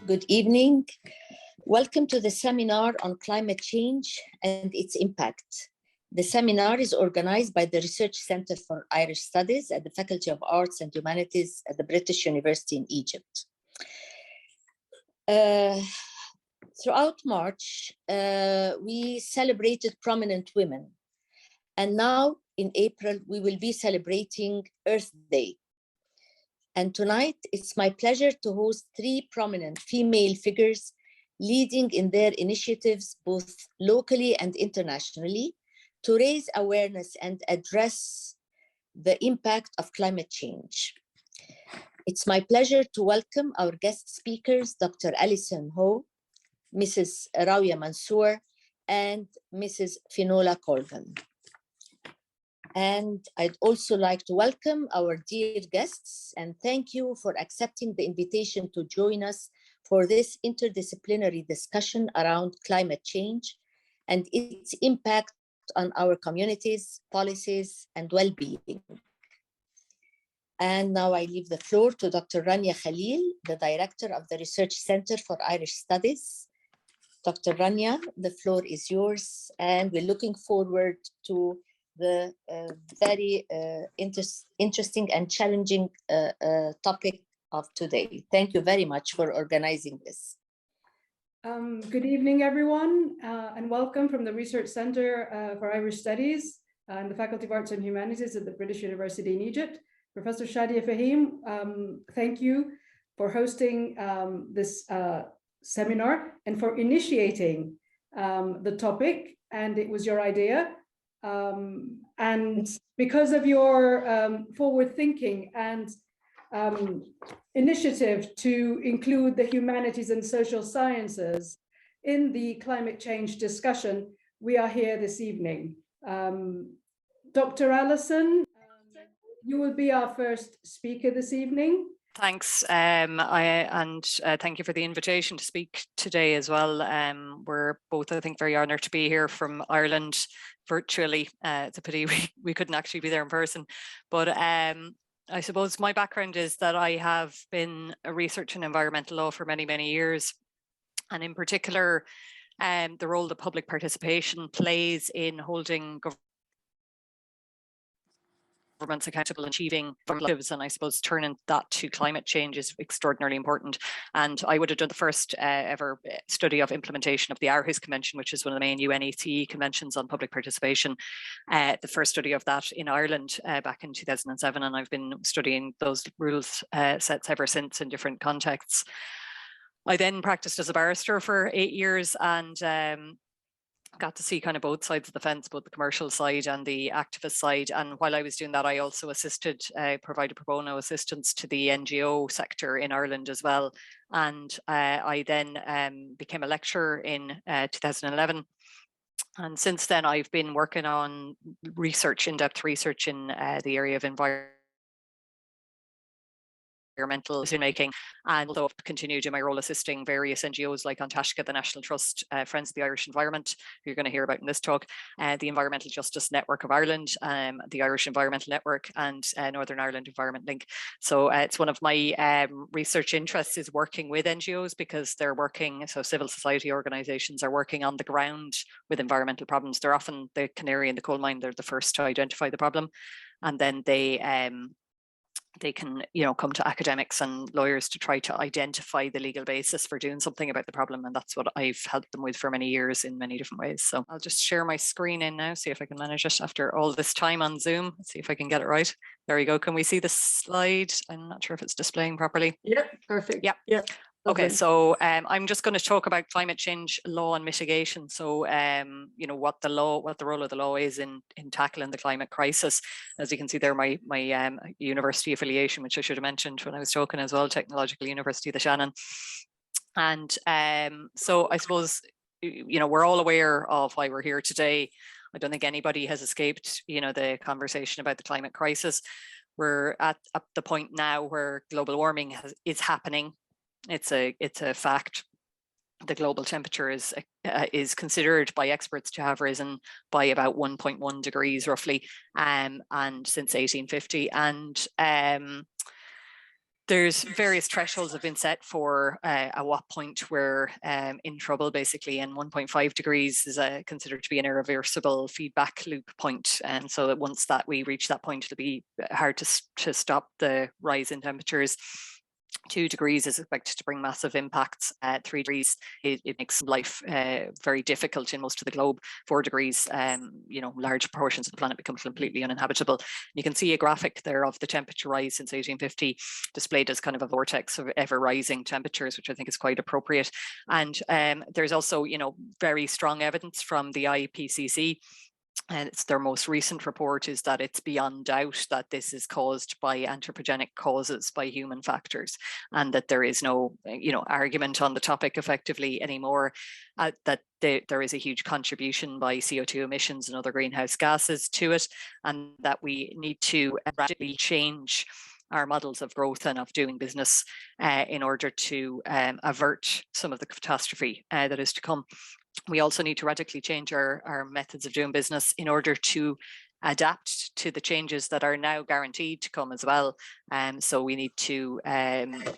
Good evening. Welcome to the seminar on climate change and its impact. The seminar is organized by the Research Center for Irish Studies at the Faculty of Arts and Humanities at the British University in Egypt. Throughout March, we celebrated prominent women. And now in April, we will be celebrating Earth Day. And tonight, it's my pleasure to host three prominent female figures leading in their initiatives, both locally and internationally, to raise awareness and address the impact of climate change. It's my pleasure to welcome our guest speakers, Dr. Alison Ho, Mrs. Rania Mansour, and Mrs. Finola Colgan. And I'd also like to welcome our dear guests and thank you for accepting the invitation to join us for this interdisciplinary discussion around climate change and its impact on our communities, policies, and well-being. And now I leave the floor to Dr. Rania Khalil, the Director of the Research Center for Irish Studies. Dr. Rania, the floor is yours, and we're looking forward to the very interesting and challenging topic of today. Thank you very much for organizing this. Good evening, everyone, and welcome from the Research Center for Irish Studies and the Faculty of Arts and Humanities at the British University in Egypt. Professor Shadia Fahim, thank you for hosting this seminar and for initiating the topic, and it was your idea. And because of your forward thinking and initiative to include the humanities and social sciences in the climate change discussion, we are here this evening. Dr. Alison, you will be our first speaker this evening. Thanks, thank you for the invitation to speak today as well. We're both, I think, very honoured to be here from Ireland virtually. It's a pity we couldn't actually be there in person. But I suppose my background is that I have been a researcher in environmental law for many, many years. And in particular, the role that public participation plays in holding governments accountable and achieving objectives, and I suppose turning that to climate change is extraordinarily important. And I would have done the first ever study of implementation of the Aarhus Convention, which is one of the main UNECE conventions on public participation, the first study of that in Ireland back in 2007, and I've been studying those rules sets ever since in different contexts. I then practiced as a barrister for 8 years and got to see kind of both sides of the fence, both the commercial side and the activist side. And while I was doing that, I also assisted, provided pro bono assistance to the NGO sector in Ireland as well. And I then became a lecturer in 2011. And since then, I've been working on research, in-depth research in the area of environmental decision making, and although I've continued in my role assisting various NGOs like Antashka, the National Trust, Friends of the Irish Environment, who you're going to hear about in this talk, the Environmental Justice Network of Ireland, the Irish Environmental Network, and Northern Ireland Environment Link. So it's one of my research interests is working with NGOs, because they're working, so civil society organisations are working on the ground with environmental problems. They're often the canary in the coal mine. They're the first to identify the problem, and then they can, come to academics and lawyers to try to identify the legal basis for doing something about the problem. And that's what I've helped them with for many years in many different ways. So I'll just share my screen in now, see if I can manage it after all this time on Zoom. Let's see if I can get it right. There we go. Can we see the slide? I'm not sure if it's displaying properly. Yeah, perfect. Yeah. Yeah. Okay, so I'm just going to talk about climate change law and mitigation. So, what the role of the law is in tackling the climate crisis. As you can see there, my university affiliation, which I should have mentioned when I was talking as well, Technological University of the Shannon. And so I suppose, we're all aware of why we're here today. I don't think anybody has escaped, the conversation about the climate crisis. We're at the point now where global warming is happening. It's a fact. The global temperature is considered by experts to have risen by about 1.1 degrees roughly, and since 1850. And there's various thresholds have been set for at what point we're in trouble, basically, and 1.5 degrees is considered to be an irreversible feedback loop point. And so that once that we reach that point, it'll be hard to stop the rise in temperatures. 2 degrees is expected to bring massive impacts. 3 degrees, it makes life very difficult in most of the globe. 4 degrees, large portions of the planet become completely uninhabitable. You can see a graphic there of the temperature rise since 1850, displayed as kind of a vortex of ever rising temperatures, which I think is quite appropriate. And there's also, very strong evidence from the IPCC. And it's their most recent report is that it's beyond doubt that this is caused by anthropogenic causes, by human factors, and that there is no, argument on the topic effectively anymore, that there is a huge contribution by CO2 emissions and other greenhouse gases to it, and that we need to radically change our models of growth and of doing business in order to avert some of the catastrophe that is to come. We also need to radically change our methods of doing business in order to adapt to the changes that are now guaranteed to come as well. So we need to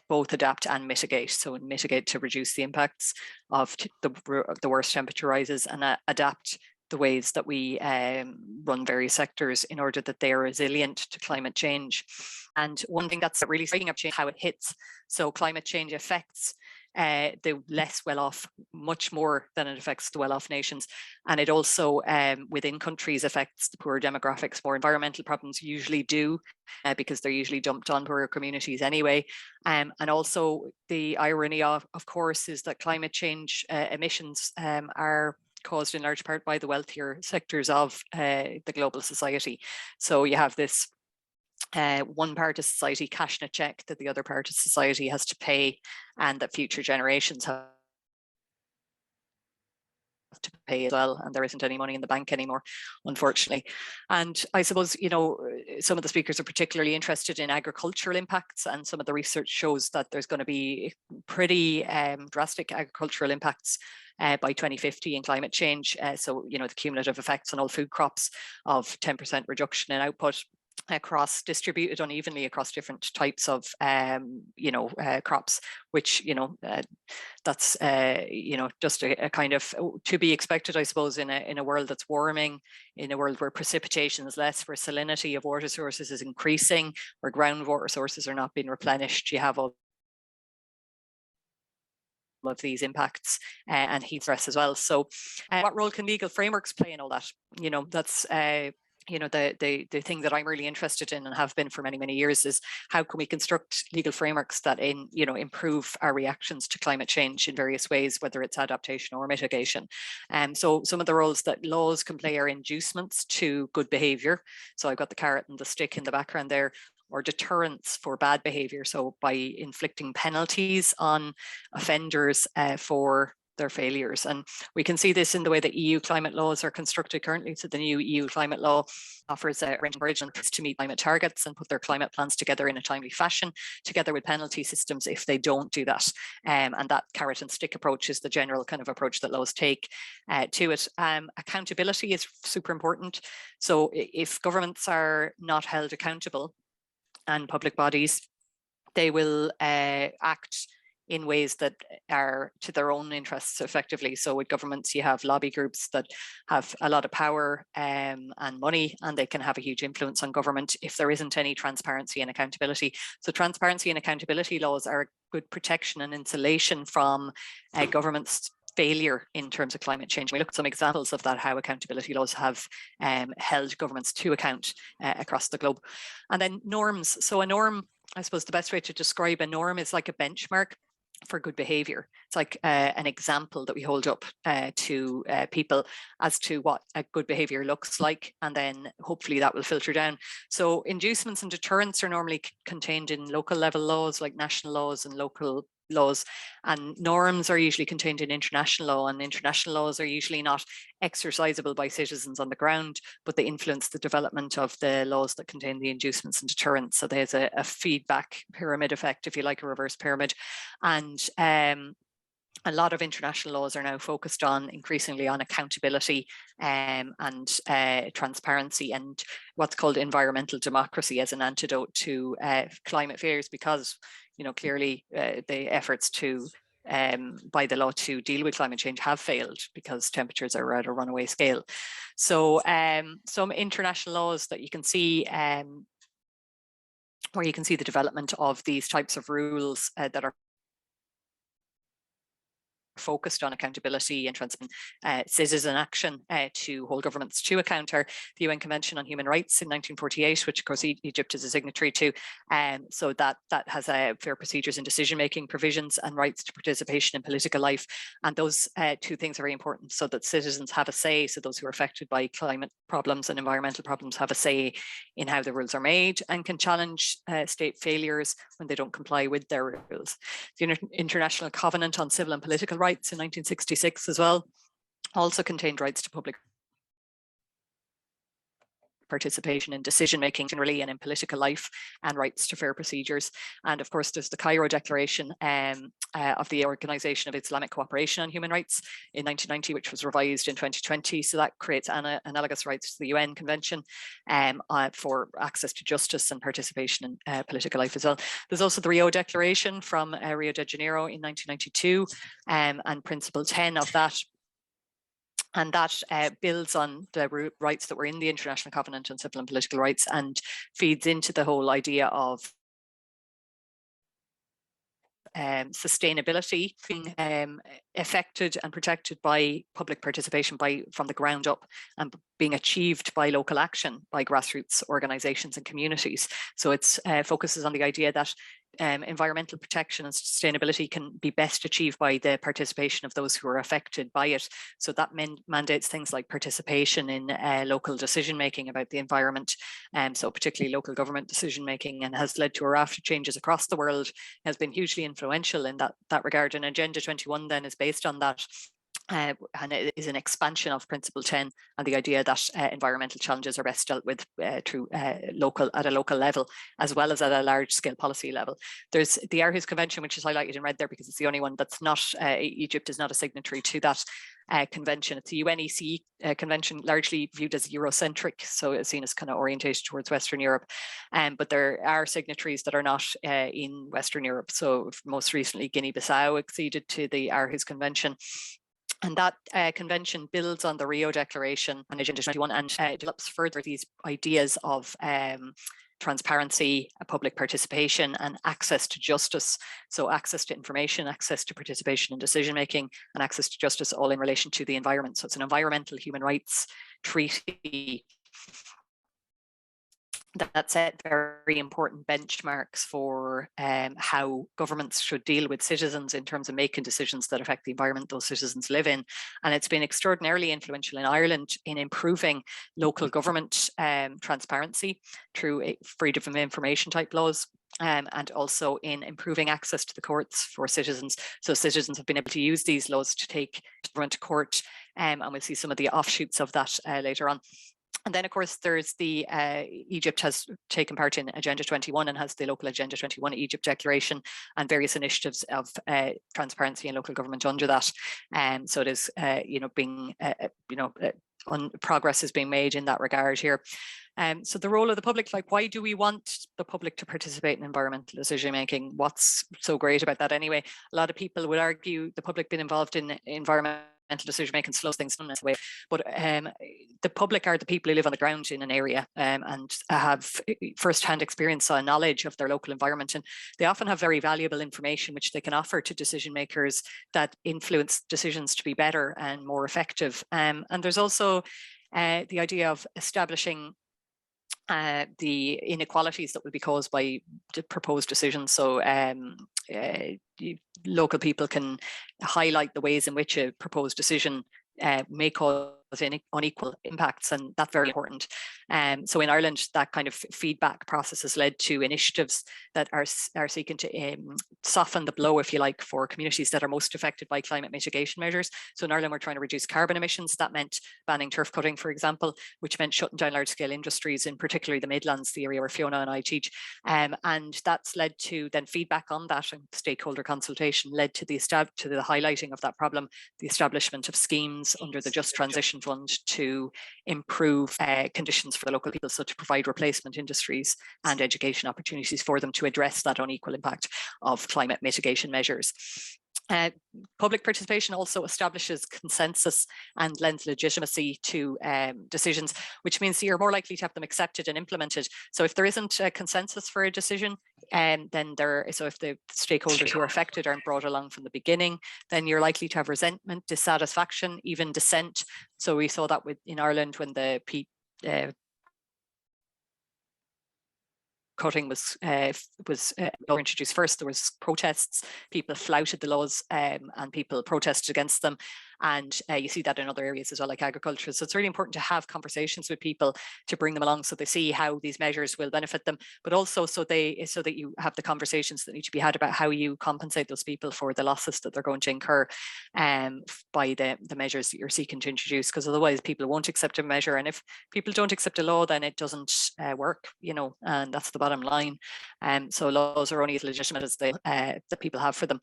both adapt and mitigate. So mitigate to reduce the impacts of the worst temperature rises, and adapt the ways that we run various sectors in order that they are resilient to climate change. And one thing that's really striking up how it hits. So climate change affects the less well-off much more than it affects the well-off nations, and it also within countries affects the poor demographics. More environmental problems usually do because they're usually dumped on poorer communities anyway, and also the irony of course is that climate change emissions are caused in large part by the wealthier sectors of the global society. So you have this one part of society cashing a check that the other part of society has to pay, and that future generations have to pay as well, and there isn't any money in the bank anymore, unfortunately. And I suppose, some of the speakers are particularly interested in agricultural impacts, and some of the research shows that there's going to be pretty drastic agricultural impacts by 2050 in climate change. So, the cumulative effects on all food crops of 10% reduction in output distributed unevenly across different types of crops, which that's just a kind of to be expected, I suppose, in a world that's warming, in a world where precipitation is less, where salinity of water sources is increasing, where groundwater sources are not being replenished. You have all of these impacts and heat stress as well. So what role can legal frameworks play in all that? That's the thing that I'm really interested in and have been for many, many years is how can we construct legal frameworks that improve our reactions to climate change in various ways, whether it's adaptation or mitigation. So some of the roles that laws can play are inducements to good behavior. So I've got the carrot and the stick in the background there, or deterrence for bad behavior. So by inflicting penalties on offenders for their failures. And we can see this in the way that EU climate laws are constructed currently. So the new EU climate law offers a range of encouragements to meet climate targets and put their climate plans together in a timely fashion, together with penalty systems if they don't do that. And that carrot and stick approach is the general kind of approach that laws take to it. Accountability is super important. So if governments are not held accountable, and public bodies, they will act in ways that are to their own interests effectively. So with governments, you have lobby groups that have a lot of power and money, and they can have a huge influence on government if there isn't any transparency and accountability. So transparency and accountability laws are a good protection and insulation from governments' failure in terms of climate change. We look at some examples of that, how accountability laws have held governments to account across the globe. And then norms. So a norm, I suppose the best way to describe a norm is like a benchmark for good behavior. It's like an example that we hold up to people as to what a good behavior looks like, and then hopefully that will filter down. So inducements and deterrents are normally contained in local level laws, like national laws and local laws, and norms are usually contained in international law, and international laws are usually not exercisable by citizens on the ground, but they influence the development of the laws that contain the inducements and deterrents. So there's a feedback pyramid effect, if you like, a reverse pyramid. And a lot of international laws are now focused on increasingly on accountability and transparency and what's called environmental democracy as an antidote to climate failures, because, you know, clearly the efforts to by the law to deal with climate change have failed because temperatures are at a runaway scale. So some international laws that you can see where you can see the development of these types of rules that are focused on accountability and citizen action to hold governments to account are the UN Convention on Human Rights in 1948, which of course Egypt is a signatory to. So that has fair procedures in decision-making provisions and rights to participation in political life. And those two things are very important so that citizens have a say. So those who are affected by climate problems and environmental problems have a say in how the rules are made and can challenge state failures when they don't comply with their rules. The International Covenant on Civil and Political Rights in 1966 as well also contained rights to public participation in decision-making generally and in political life, and rights to fair procedures. And of course, there's the Cairo Declaration of the Organization of Islamic Cooperation on Human Rights in 1990, which was revised in 2020. So that creates analogous rights to the UN Convention for access to justice and participation in political life as well. There's also the Rio Declaration from Rio de Janeiro in 1992, and Principle 10 of that. And that builds on the rights that were in the International Covenant on Civil and Political Rights and feeds into the whole idea of sustainability being affected and protected by public participation from the ground up and being achieved by local action by grassroots organizations and communities. So it focuses on the idea that environmental protection and sustainability can be best achieved by the participation of those who are affected by it. So that mandates things like participation in local decision making about the environment, so particularly local government decision making, and has led to a raft of changes across the world, has been hugely influential in that regard. And Agenda 21 then is based on that. And it is an expansion of Principle 10 and the idea that environmental challenges are best dealt with at a local level, as well as at a large scale policy level. There's the Aarhus Convention, which is highlighted in red there because it's the only one that's not, Egypt is not a signatory to that convention. It's a UNECE convention, largely viewed as Eurocentric, so it's seen as kind of orientated towards Western Europe. But there are signatories that are not in Western Europe. So most recently, Guinea-Bissau acceded to the Aarhus Convention. And that convention builds on the Rio Declaration and Agenda 21 and develops further these ideas of transparency, public participation, and access to justice. So access to information, access to participation in decision making, and access to justice, all in relation to the environment. So it's an environmental human rights treaty that set very important benchmarks for how governments should deal with citizens in terms of making decisions that affect the environment those citizens live in. And it's been extraordinarily influential in Ireland in improving local government transparency through freedom of information type laws. And also in improving access to the courts for citizens. So citizens have been able to use these laws to take government to court, and we'll see some of the offshoots of that later on. And then, of course, there's the Egypt has taken part in Agenda 21 and has the local Agenda 21 Egypt Declaration and various initiatives of transparency in local government under that. So it is, being, progress is being made in that regard here. So the role of the public, like, why do we want the public to participate in environmental decision making? What's so great about that anyway? A lot of people would argue the public being involved in environmental decision making slows things down in a way, but the public are the people who live on the ground in an area and have first-hand experience and knowledge of their local environment, and they often have very valuable information which they can offer to decision makers that influence decisions to be better and more effective. And there's also the idea of establishing the inequalities that will be caused by the proposed decisions. So local people can highlight the ways in which a proposed decision may cause unequal impacts, and that's very important. So in Ireland, that kind of feedback process has led to initiatives that are seeking to soften the blow, if you like, for communities that are most affected by climate mitigation measures. So in Ireland, we're trying to reduce carbon emissions. That meant banning turf cutting, for example, which meant shutting down large-scale industries in particularly the Midlands, the area where Fiona and I teach. And that's led to then feedback on that, and stakeholder consultation led to the highlighting of that problem, the establishment of schemes under the Just Transition Fund to improve conditions for the local people, so to provide replacement industries and education opportunities for them to address that unequal impact of climate mitigation measures. Public participation also establishes consensus and lends legitimacy to decisions, which means you're more likely to have them accepted and implemented. So if there isn't a consensus for a decision, then if the stakeholders who are affected aren't brought along from the beginning, then you're likely to have resentment, dissatisfaction, even dissent. So we saw that in Ireland when the cutting was introduced first. There was protests, people flouted the laws and people protested against them. And you see that in other areas as well, like agriculture. So it's really important to have conversations with people to bring them along so they see how these measures will benefit them, but also so that you have the conversations that need to be had about how you compensate those people for the losses that they're going to incur by the measures that you're seeking to introduce, because otherwise people won't accept a measure. And if people don't accept a law, then it doesn't work, and that's the bottom line. So laws are only as legitimate as the people have for them.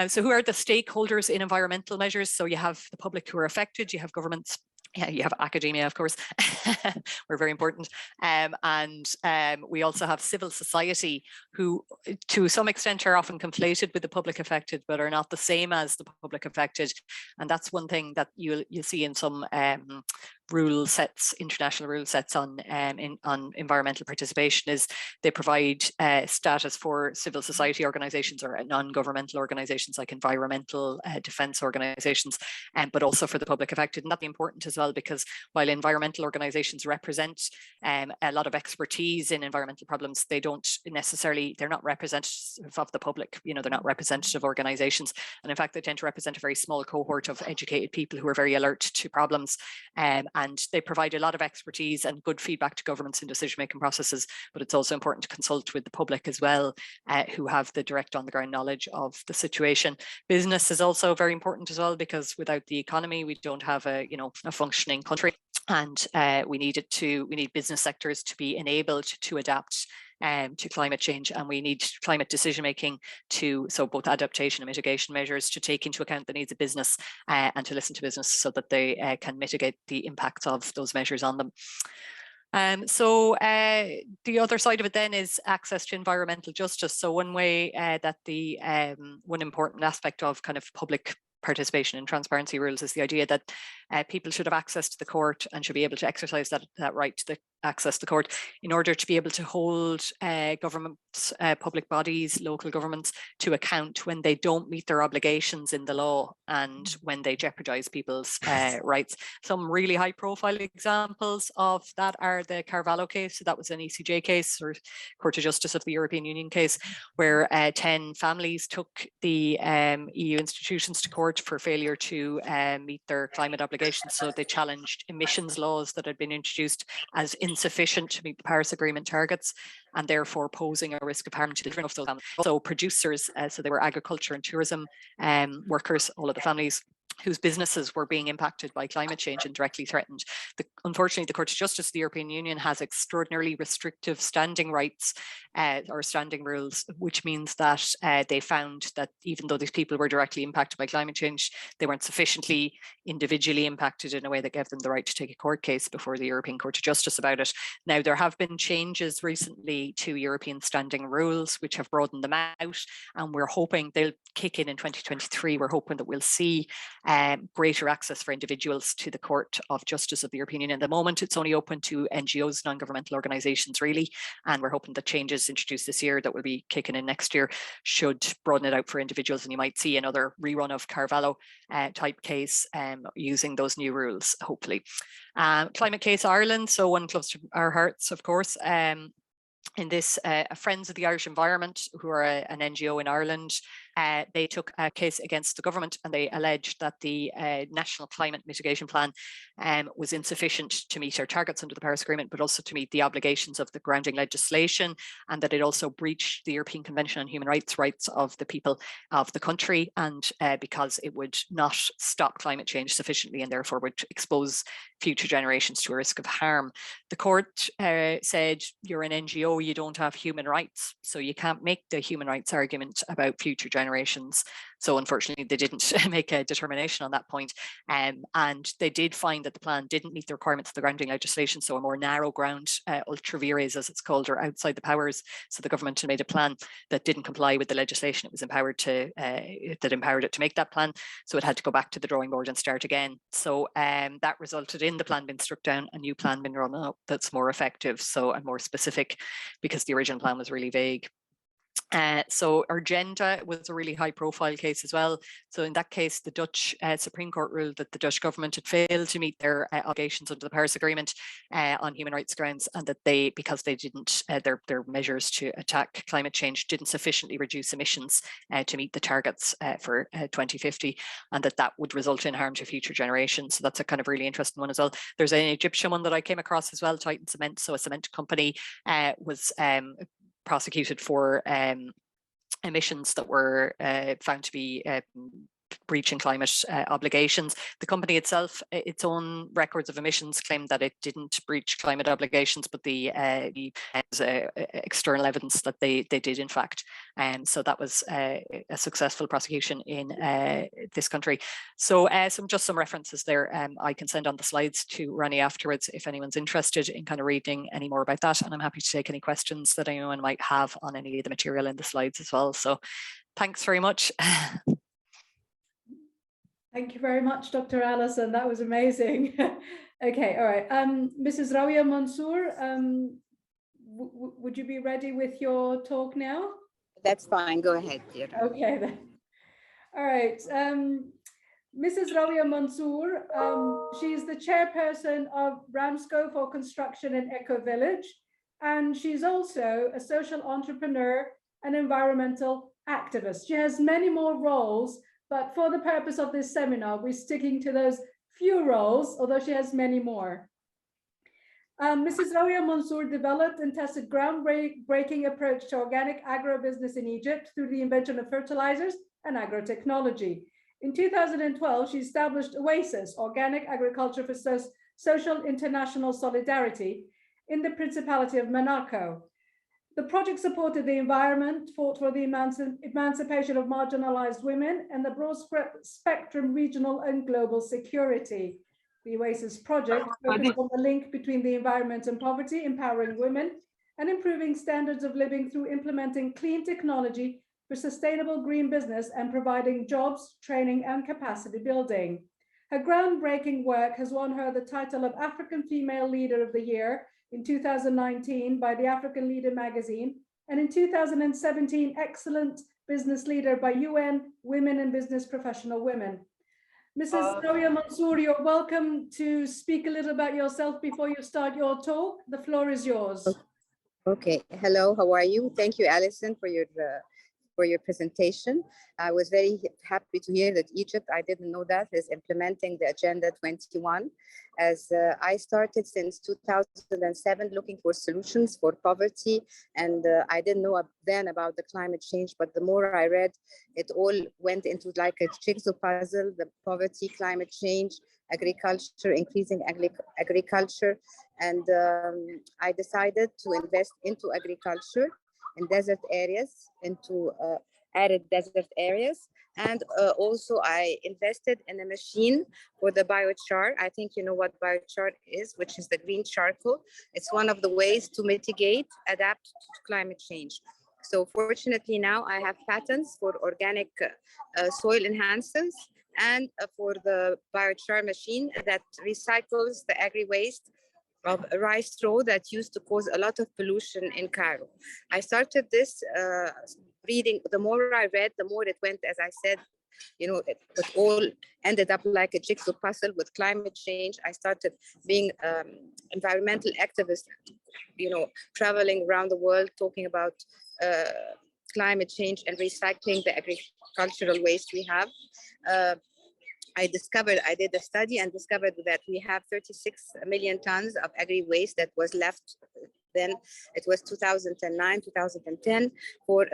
So who are the stakeholders in environmental measures? So you have the public who are affected, you have governments, you have academia, of course, we're very important. And we also have civil society, who to some extent are often conflated with the public affected, but are not the same as the public affected. And that's one thing that you'll see in some international rule sets on environmental participation, is they provide status for civil society organizations or non-governmental organizations like environmental defense organizations, but also for the public affected. And that's important as well, because while environmental organizations represent a lot of expertise in environmental problems, they're not representative of the public. They're not representative organizations. And in fact, they tend to represent a very small cohort of educated people who are very alert to problems. And they provide a lot of expertise and good feedback to governments in decision-making processes. But it's also important to consult with the public as well, who have the direct on-the-ground knowledge of the situation. Business is also very important as well, because without the economy, we don't have a functioning country. And we need business sectors to be enabled to adapt to climate change, and we need climate decision making so both adaptation and mitigation measures to take into account the needs of business and to listen to business so that they can mitigate the impacts of those measures on them. So the other side of it then is access to environmental justice. So one way that one important aspect of kind of public participation in transparency rules is the idea that people should have access to the court and should be able to exercise that right to access to the court in order to be able to hold governments, public bodies, local governments to account when they don't meet their obligations in the law and when they jeopardize people's rights. Some really high profile examples of that are the Carvalho case. So that was an ECJ case, or Court of Justice of the European Union case, where 10 families took the EU institutions to court for failure to meet their climate obligations. So they challenged emissions laws that had been introduced as insufficient to meet the Paris Agreement targets, and therefore posing a risk of harm to the children of those families. So producers, so they were agriculture and tourism workers, all of the families whose businesses were being impacted by climate change and directly threatened. Unfortunately, the Court of Justice of the European Union has extraordinarily restrictive standing rights or standing rules, which means that they found that even though these people were directly impacted by climate change, they weren't sufficiently individually impacted in a way that gave them the right to take a court case before the European Court of Justice about it. Now, there have been changes recently to European standing rules, which have broadened them out, and we're hoping they'll kick in 2023. We're hoping that we'll see greater access for individuals to the Court of Justice of the European Union. At the moment, it's only open to NGOs, non-governmental organisations, really, and we're hoping that changes introduced this year that will be kicking in next year should broaden it out for individuals, and you might see another rerun of Carvalho type case using those new rules, hopefully. Climate Case Ireland, so one close to our hearts, of course. In this, Friends of the Irish Environment, who are an NGO in Ireland, they took a case against the government, and they alleged that the National Climate Mitigation Plan was insufficient to meet our targets under the Paris Agreement, but also to meet the obligations of the grounding legislation, and that it also breached the European Convention on Human Rights of the people of the country, and because it would not stop climate change sufficiently and therefore would expose future generations to a risk of harm. The court said, you're an NGO, you don't have human rights, so you can't make the human rights argument about future generations. So unfortunately, they didn't make a determination on that point. And they did find that the plan didn't meet the requirements of the grounding legislation, so a more narrow ground, ultra vires as it's called, or outside the powers. So the government made a plan that didn't comply with the legislation it was empowered to, that empowered it to make that plan. So it had to go back to the drawing board and start again. So that resulted in the plan being struck down, a new plan being run up that's more effective, so and more specific, because the original plan was really vague. So Urgenda was a really high profile case as well. So in that case, the Dutch Supreme Court ruled that the Dutch government had failed to meet their obligations under the Paris Agreement on human rights grounds, and that they, because they didn't, their measures to attack climate change didn't sufficiently reduce emissions to meet the targets for 2050, and that would result in harm to future generations. So that's a kind of really interesting one as well. There's an Egyptian one that I came across as well, Titan Cement. So a cement company was prosecuted for emissions that were found to be breaching climate obligations. The company itself, its own records of emissions claimed that it didn't breach climate obligations, but the external evidence that they did in fact. So that was a successful prosecution in this country. So some references there. I can send on the slides to Rania afterwards if anyone's interested in kind of reading any more about that, and I'm happy to take any questions that anyone might have on any of the material in the slides as well. So thanks very much. Thank you very much, Dr. Allison. That was amazing. Okay, all right. Mrs. Rania Mansour, would you be ready with your talk now? That's fine. Go ahead, dear. Okay, then. All right. Mrs. Rania Mansour, she is the chairperson of Ramsco for Construction and Eco Village, and she's also a social entrepreneur and environmental activist. She has many more roles, but for the purpose of this seminar, we're sticking to those few roles, although she has many more. Mrs. Rania Mansour developed and tested groundbreaking approach to organic agribusiness in Egypt through the invention of fertilizers and agrotechnology. In 2012, she established OASIS, Organic Agriculture for Social International Solidarity, in the Principality of Monaco. The project supported the environment, fought for the emancipation of marginalized women, and the broad spectrum regional and global security. The OASIS project focused on the link between the environment and poverty, empowering women, and improving standards of living through implementing clean technology for sustainable green business and providing jobs, training, and capacity building. Her groundbreaking work has won her the title of African Female Leader of the Year in 2019 by the African Leader magazine, and in 2017, Excellent Business Leader by UN Women in Business Professional Women. Mrs. Rania Mansour, you're welcome to speak a little about yourself before you start your talk. The floor is yours. Okay. Hello, how are you? Thank you, Alison, for your presentation. I was very happy to hear that Egypt, I didn't know that, is implementing the Agenda 21. As I started since 2007 looking for solutions for poverty, and I didn't know then about the climate change, but the more I read, it all went into like a jigsaw puzzle: the poverty, climate change, agriculture, increasing agriculture. And I decided to invest into agriculture in desert areas, into arid desert areas. And also I invested in a machine for the biochar. I think you know what biochar is, which is the green charcoal. It's one of the ways to mitigate, adapt to climate change. So fortunately now I have patents for organic soil enhancers and for the biochar machine that recycles the agri-waste of rice straw that used to cause a lot of pollution in Cairo. I started this reading. The more I read, the more it went, as I said, you know, it all ended up like a jigsaw puzzle with climate change. I started being environmental activist, you know, traveling around the world, talking about climate change and recycling the agricultural waste we have. I did a study and discovered that we have 36 million tons of agri-waste that was left. Then it was 2009, 2010, for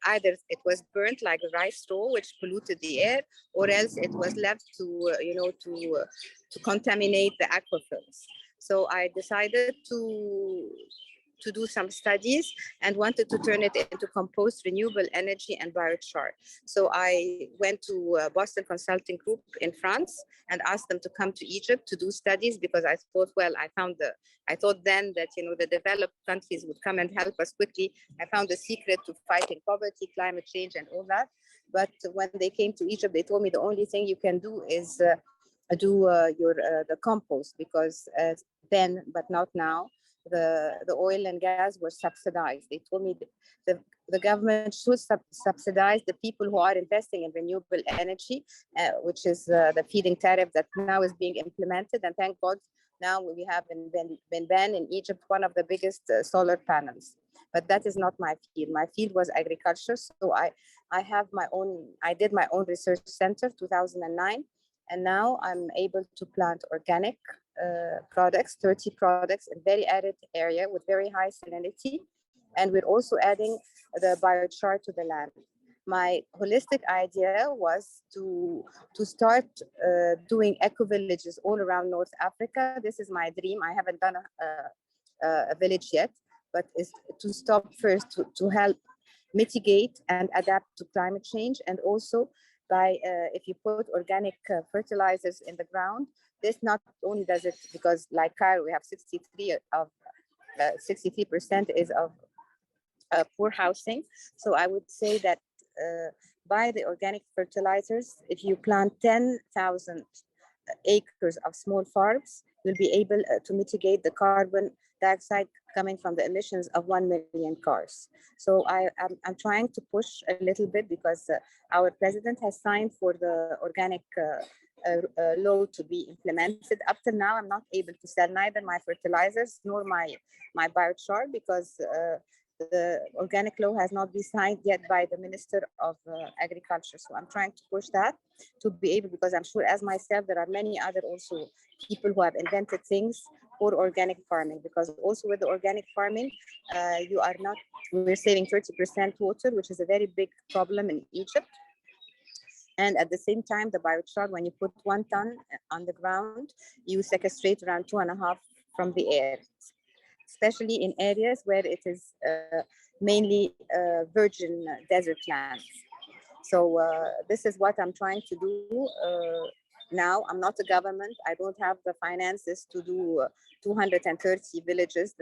either it was burnt like rice straw, which polluted the air, or else it was left to, to contaminate the aquifers. So I decided to do some studies and wanted to turn it into compost, renewable energy, and biochar. So I went to Boston Consulting Group in France and asked them to come to Egypt to do studies, because I thought, well, I thought then that, the developed countries would come and help us quickly. I found the secret to fighting poverty, climate change, and all that. But when they came to Egypt, they told me the only thing you can do is do the compost, because then, but not now, the oil and gas were subsidized. They told me the government should subsidize the people who are investing in renewable energy, which is the feed-in tariff that now is being implemented. And thank God, now we have in Ben in Egypt, one of the biggest solar panels. But that is not my field. My field was agriculture. So I did my own research center, 2009. And now I'm able to plant organic products, 30 products in very arid area with very high salinity. And we're also adding the biochar to the land. My holistic idea was to start doing eco-villages all around North Africa. This is my dream. I haven't done a village yet, but is to stop first to help mitigate and adapt to climate change. And also by if you put organic fertilizers in the ground, this not only does it, because like Cairo, we have 63% is of poor housing. So I would say that by the organic fertilizers, if you plant 10,000 acres of small farms, you'll be able to mitigate the carbon dioxide coming from the emissions of 1 million cars. So I'm trying to push a little bit, because our president has signed for the organic law to be implemented. Up till now, I'm not able to sell neither my fertilizers nor my biochar, because the organic law has not been signed yet by the Minister of Agriculture. So I'm trying to push that to be able, because I'm sure as myself, there are many other also people who have invented things for organic farming, because also with the organic farming, we're saving 30% water, which is a very big problem in Egypt. And at the same time, the biochar, when you put 1 ton on the ground, you sequestrate around 2.5 from the air, especially in areas where it is mainly virgin desert lands. So this is what I'm trying to do now. I'm not a government. I don't have the finances to do 230 villages.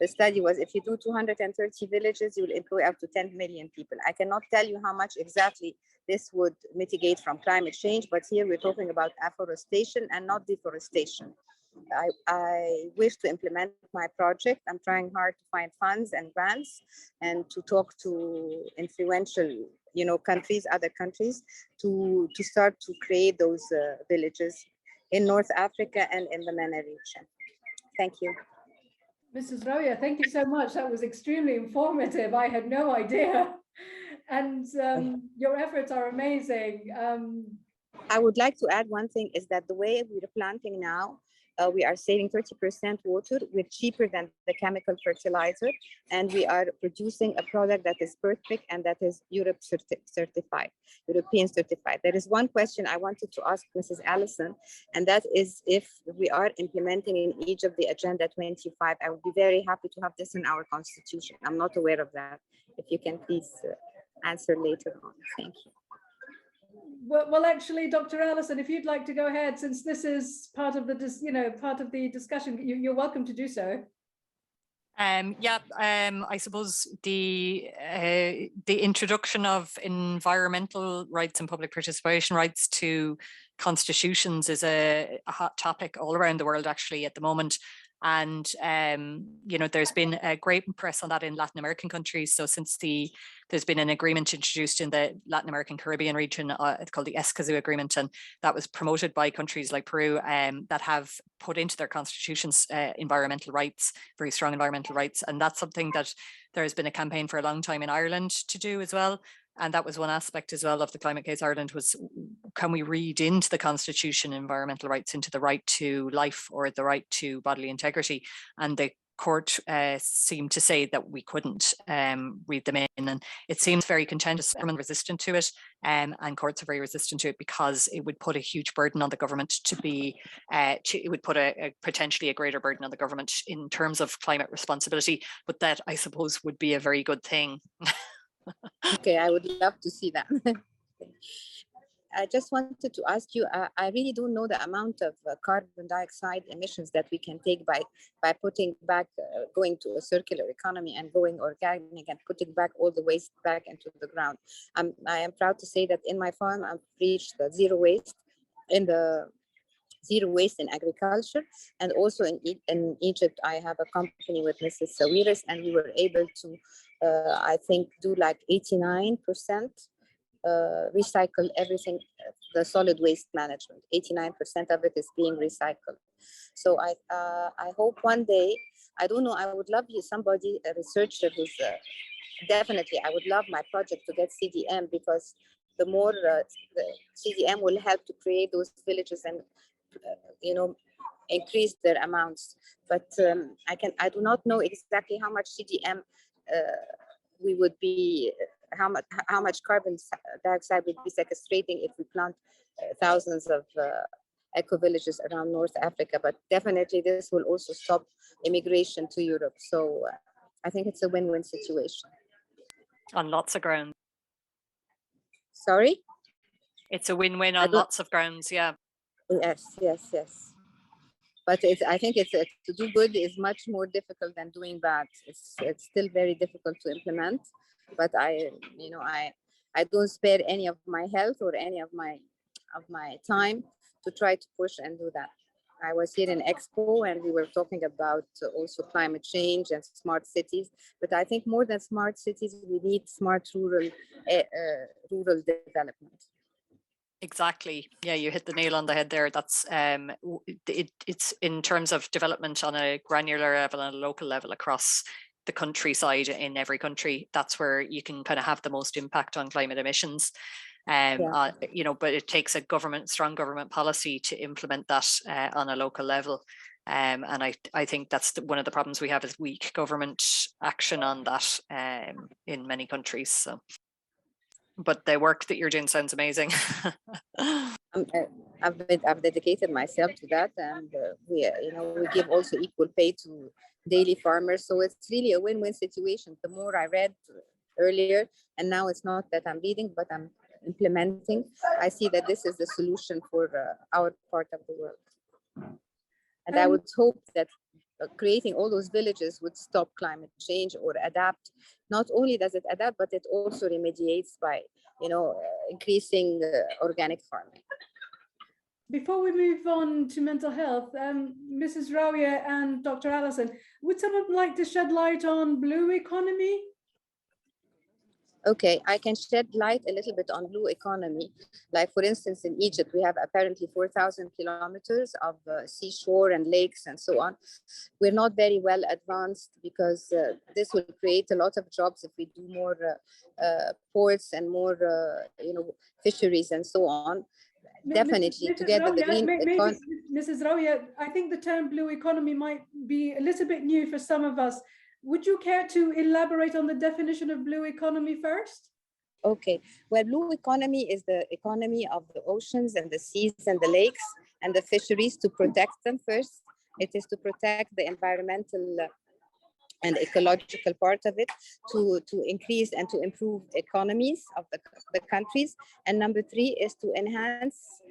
The study was, if you do 230 villages, you will employ up to 10 million people. I cannot tell you how much exactly this would mitigate from climate change, but here we're talking about afforestation and not deforestation. I wish to implement my project. I'm trying hard to find funds and grants and to talk to influential, countries, other countries, to start to create those villages in North Africa and in the MENA region. Thank you. Mrs. Rania, thank you so much. That was extremely informative. I had no idea. And your efforts are amazing. I would like to add one thing, is that the way we're planting now, we are saving 30% water. We're cheaper than the chemical fertilizer, and we are producing a product that is perfect and that is European certified. There is one question I wanted to ask Mrs. Allison, and that is if we are implementing in Egypt the Agenda 25. I would be very happy to have this in our constitution. I'm not aware of that. If you can please answer later on. Thank you. Well, actually, Dr. Allison, if you'd like to go ahead, since this is part of the discussion, you're welcome to do so. I suppose the introduction of environmental rights and public participation rights to constitutions is a hot topic all around the world, actually, at the moment. And, there's been a great press on that in Latin American countries. So since there's been an agreement introduced in the Latin American Caribbean region, it's called the Escazú Agreement, and that was promoted by countries like Peru that have put into their constitutions environmental rights, very strong environmental rights. And that's something that there has been a campaign for a long time in Ireland to do as well. And that was one aspect as well of the Climate Case Ireland was, can we read into the Constitution environmental rights into the right to life or the right to bodily integrity? And the court seemed to say that we couldn't read them in, and it seems very contentious and resistant to it, and courts are very resistant to it because it would put a huge burden on the government to be, it would put a potentially a greater burden on the government in terms of climate responsibility, but that I suppose would be a very good thing. Okay, I would love to see that. I just wanted to ask you, I really don't know the amount of carbon dioxide emissions that we can take by putting back, going to a circular economy and going organic and putting back all the waste back into the ground. I am proud to say that in my farm, I've reached the zero waste in agriculture, and also in Egypt, I have a company with Mrs. Sawiris, and we were able to, I think, do like 89%. Recycle everything, the solid waste management. 89% of it is being recycled. So I hope one day, I don't know, I would love somebody, a researcher who's definitely, I would love my project to get CDM, because the more the CDM will help to create those villages and increase their amounts. But I do not know exactly how much CDM we would be, how much carbon dioxide would be sequestrating if we plant thousands of eco villages around North Africa. But definitely this will also stop immigration to Europe. So I think it's a win-win situation. On lots of grounds. Sorry? It's a win-win on lots of grounds, yeah. Yes. But I think to do good is much more difficult than doing bad. It's still very difficult to implement. But I don't spare any of my health or any of my time to try to push and do that. I was here in Expo and we were talking about also climate change and smart cities. But I think more than smart cities, we need smart rural development. Exactly. Yeah, you hit the nail on the head there. That's it's in terms of development on a granular level and a local level across the countryside in every country. That's where you can kind of have the most impact on climate emissions. But it takes a strong government policy to implement that on a local level. And I think that's one of the problems we have is weak government action on that in many countries. So. But the work that you're doing sounds amazing. I've dedicated myself to that, and we give also equal pay to daily farmers. So it's really a win-win situation. The more I read earlier, and now it's not that I'm reading, but I'm implementing, I see that this is the solution for our part of the world. And I would hope that creating all those villages would stop climate change or adapt. Not only does it adapt, but it also remediates by, increasing organic farming. Before we move on to mental health, Mrs. Rania and Dr. Allison, would someone like to shed light on blue economy? Okay, I can shed light a little bit on blue economy. Like, for instance, in Egypt, we have apparently 4,000 kilometers of seashore and lakes and so on. We're not very well advanced because this will create a lot of jobs if we do more ports and more, fisheries and so on. Definitely, together the green economy. Mrs. Rania, I think the term blue economy might be a little bit new for some of us. Would you care to elaborate on the definition of blue economy first? Okay, well, blue economy is the economy of the oceans and the seas and the lakes and the fisheries, to protect them first. It is to protect the environmental and ecological part of it, to increase and to improve economies of the countries. And number 3 is to enhance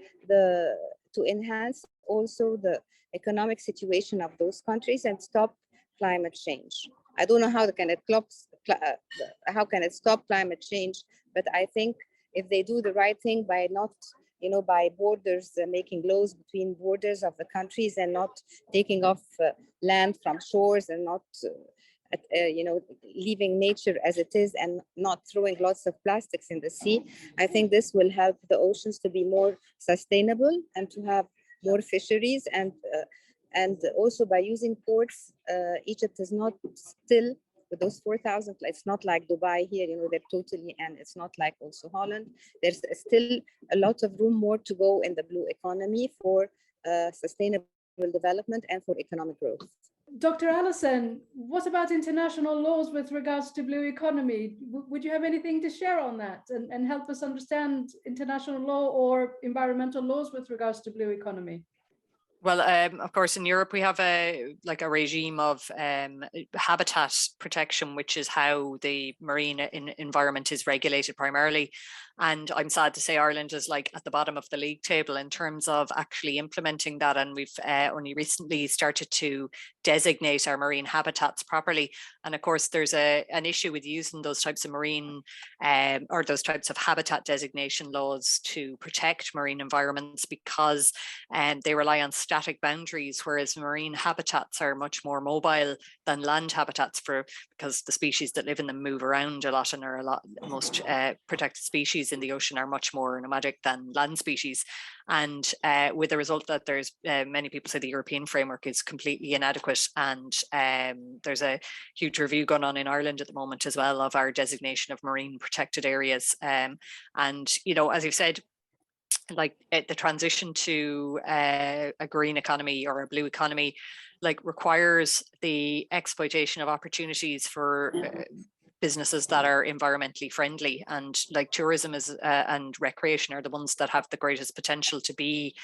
also the economic situation of those countries and stop climate change. I don't know how can it stop climate change, but I think if they do the right thing by not, by borders, making laws between borders of the countries and not taking off land from shores and not, leaving nature as it is and not throwing lots of plastics in the sea, I think this will help the oceans to be more sustainable and to have more fisheries. And also by using ports, Egypt is not still with those 4,000, it's not like Dubai here, you know, they're totally, and it's not like also Holland. There's still a lot of room more to go in the blue economy for sustainable development and for economic growth. Dr. Allison, what about international laws with regards to blue economy? Would you have anything to share on that and help us understand international law or environmental laws with regards to blue economy? Well, of course, in Europe, we have a regime of habitat protection, which is how the marine environment is regulated primarily. And I'm sad to say Ireland is like at the bottom of the league table in terms of actually implementing that. And we've only recently started to designate our marine habitats properly. And of course, there's an issue with using those types of marine or those types of habitat designation laws to protect marine environments because they rely on static boundaries, whereas marine habitats are much more mobile than land habitats because the species that live in them move around a lot and are most protected species in the ocean are much more nomadic than land species. And with the result that there's many people say the European framework is completely inadequate, and there's a huge review going on in Ireland at the moment as well of our designation of marine protected areas. And, you know, as you said, like the transition to a green economy or a blue economy, like requires the exploitation of opportunities for businesses that are environmentally friendly, and like tourism is and recreation are the ones that have the greatest potential to be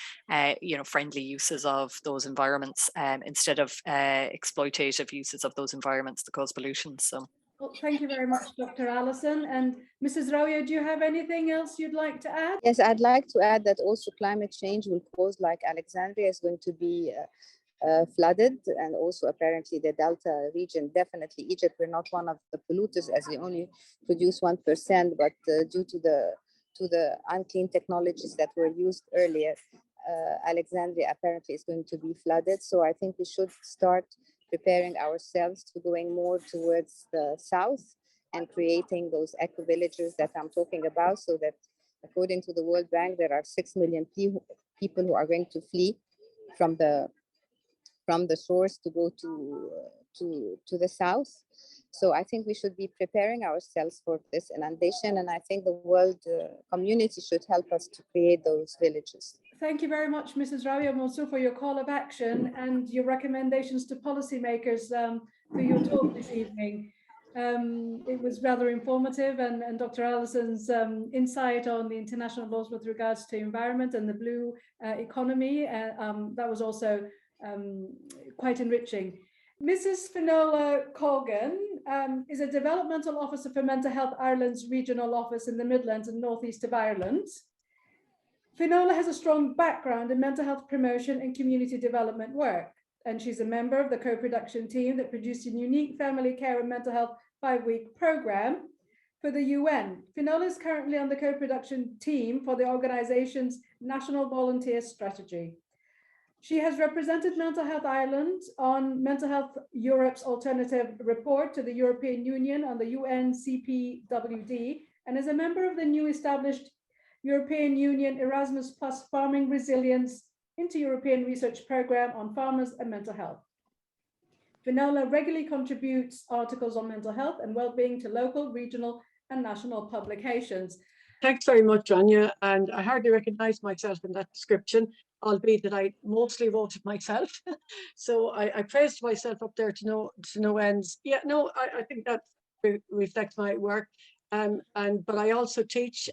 you know, friendly uses of those environments instead of exploitative uses of those environments that cause pollution. So well, thank you very much, Dr. Allison. And Mrs. Rania, do you have anything else you'd like to add? Yes, I'd like to add that also climate change will cause, like Alexandria is going to be flooded, and also apparently the Delta region, definitely Egypt, we're not one of the polluters as we only produce 1%, but due to the unclean technologies that were used earlier, Alexandria apparently is going to be flooded. So I think we should start preparing ourselves to going more towards the south and creating those eco villages that I'm talking about, so that according to the World Bank, there are 6 million people who are going to flee from the shores to go to the south. So I think we should be preparing ourselves for this inundation, and I think the world community should help us to create those villages. Thank you very much, Mrs. Rania, also for your call of action and your recommendations to policymakers for your talk this evening. It was rather informative, and Dr. Allison's insight on the international laws with regards to environment and the blue economy, that was also quite enriching. Mrs. Finola Colgan is a developmental officer for Mental Health Ireland's regional office in the Midlands and Northeast of Ireland. Finola has a strong background in mental health promotion and community development work, and she's a member of the co-production team that produced a unique family care and mental health 5-week program for the UN. Finola is currently on the co-production team for the organization's National Volunteer Strategy. She has represented Mental Health Ireland on Mental Health Europe's alternative report to the European Union on the UN CPWD, and is a member of the new established European Union Erasmus Plus Farming Resilience into European Research Programme on Farmers and Mental Health. Finola regularly contributes articles on mental health and well-being to local, regional and national publications. Thanks very much, Rania, and I hardly recognise myself in that description, albeit that I mostly wrote it myself. So I praised myself up there to no ends. Yeah, no, I think that reflects my work. But I also teach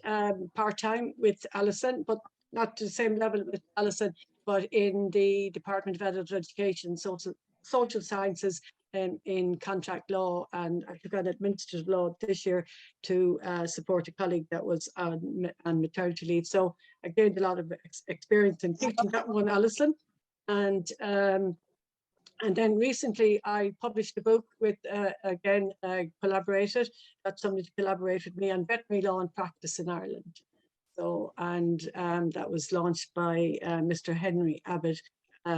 part-time with Alison, but not to the same level with Alison, but in the Department of Adult Education, Social Sciences, in contract law, and I took on administrative law this year to support a colleague that was on maternity leave. So I gained a lot of experience in teaching that one, Alison. And then recently I published a book with, again, got somebody to collaborate with me on veterinary law and practice in Ireland. So, and that was launched by Mr. Henry Abbott,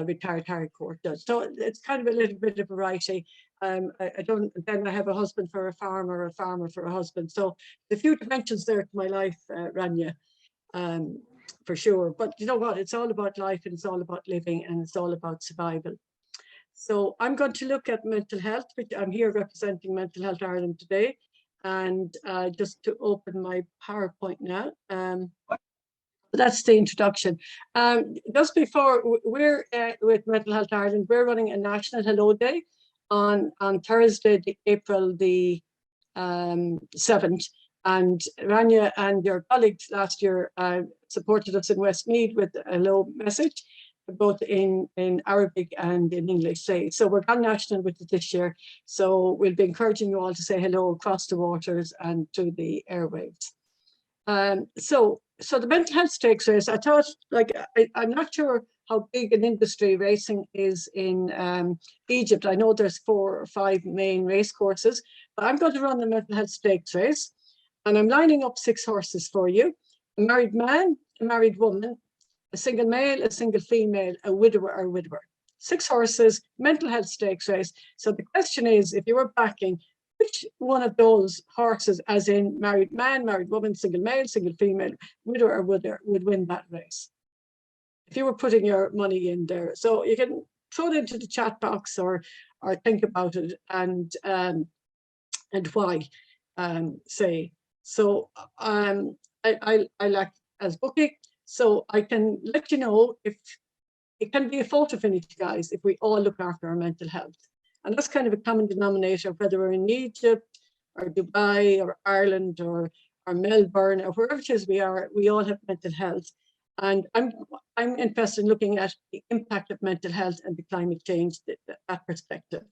retired High Court judge. So it's kind of a little bit of variety. Then I have a husband for a farmer for a husband. So the few dimensions there to my life, Rania, for sure. But you know what? It's all about life, and it's all about living, and it's all about survival. So I'm going to look at mental health, which I'm here representing Mental Health Ireland today. And just to open my PowerPoint now. That's the introduction. Just before, we're with Mental Health Ireland, we're running a National Hello Day on Thursday, April the 7th. And Rania and your colleagues last year supported us in Westmeath with a hello message, both in Arabic and in English. So we're gone national with it this year. So we'll be encouraging you all to say hello across the waters and through the airwaves. So the mental health stakes race, I thought, like, I'm not sure how big an industry racing is in Egypt. I know there's 4 or 5 main race courses, but I'm going to run the mental health stakes race. And I'm lining up 6 horses for you: a married man, a married woman, a single male, a single female, a widower or widower. 6 horses, mental health stakes race. So the question is, if you were backing, which one of those horses, as in married man, married woman, single male, single female, widower or widower, would win that race? If you were putting your money in there. So you can throw it into the chat box or think about it and why, say. So I like as bookie, so I can let you know if it can be a photo finish, guys, if we all look after our mental health. And that's kind of a common denominator, whether we're in Egypt or Dubai or Ireland or Melbourne or wherever it is we are, we all have mental health. And I'm interested in looking at the impact of mental health and the climate change, that perspective.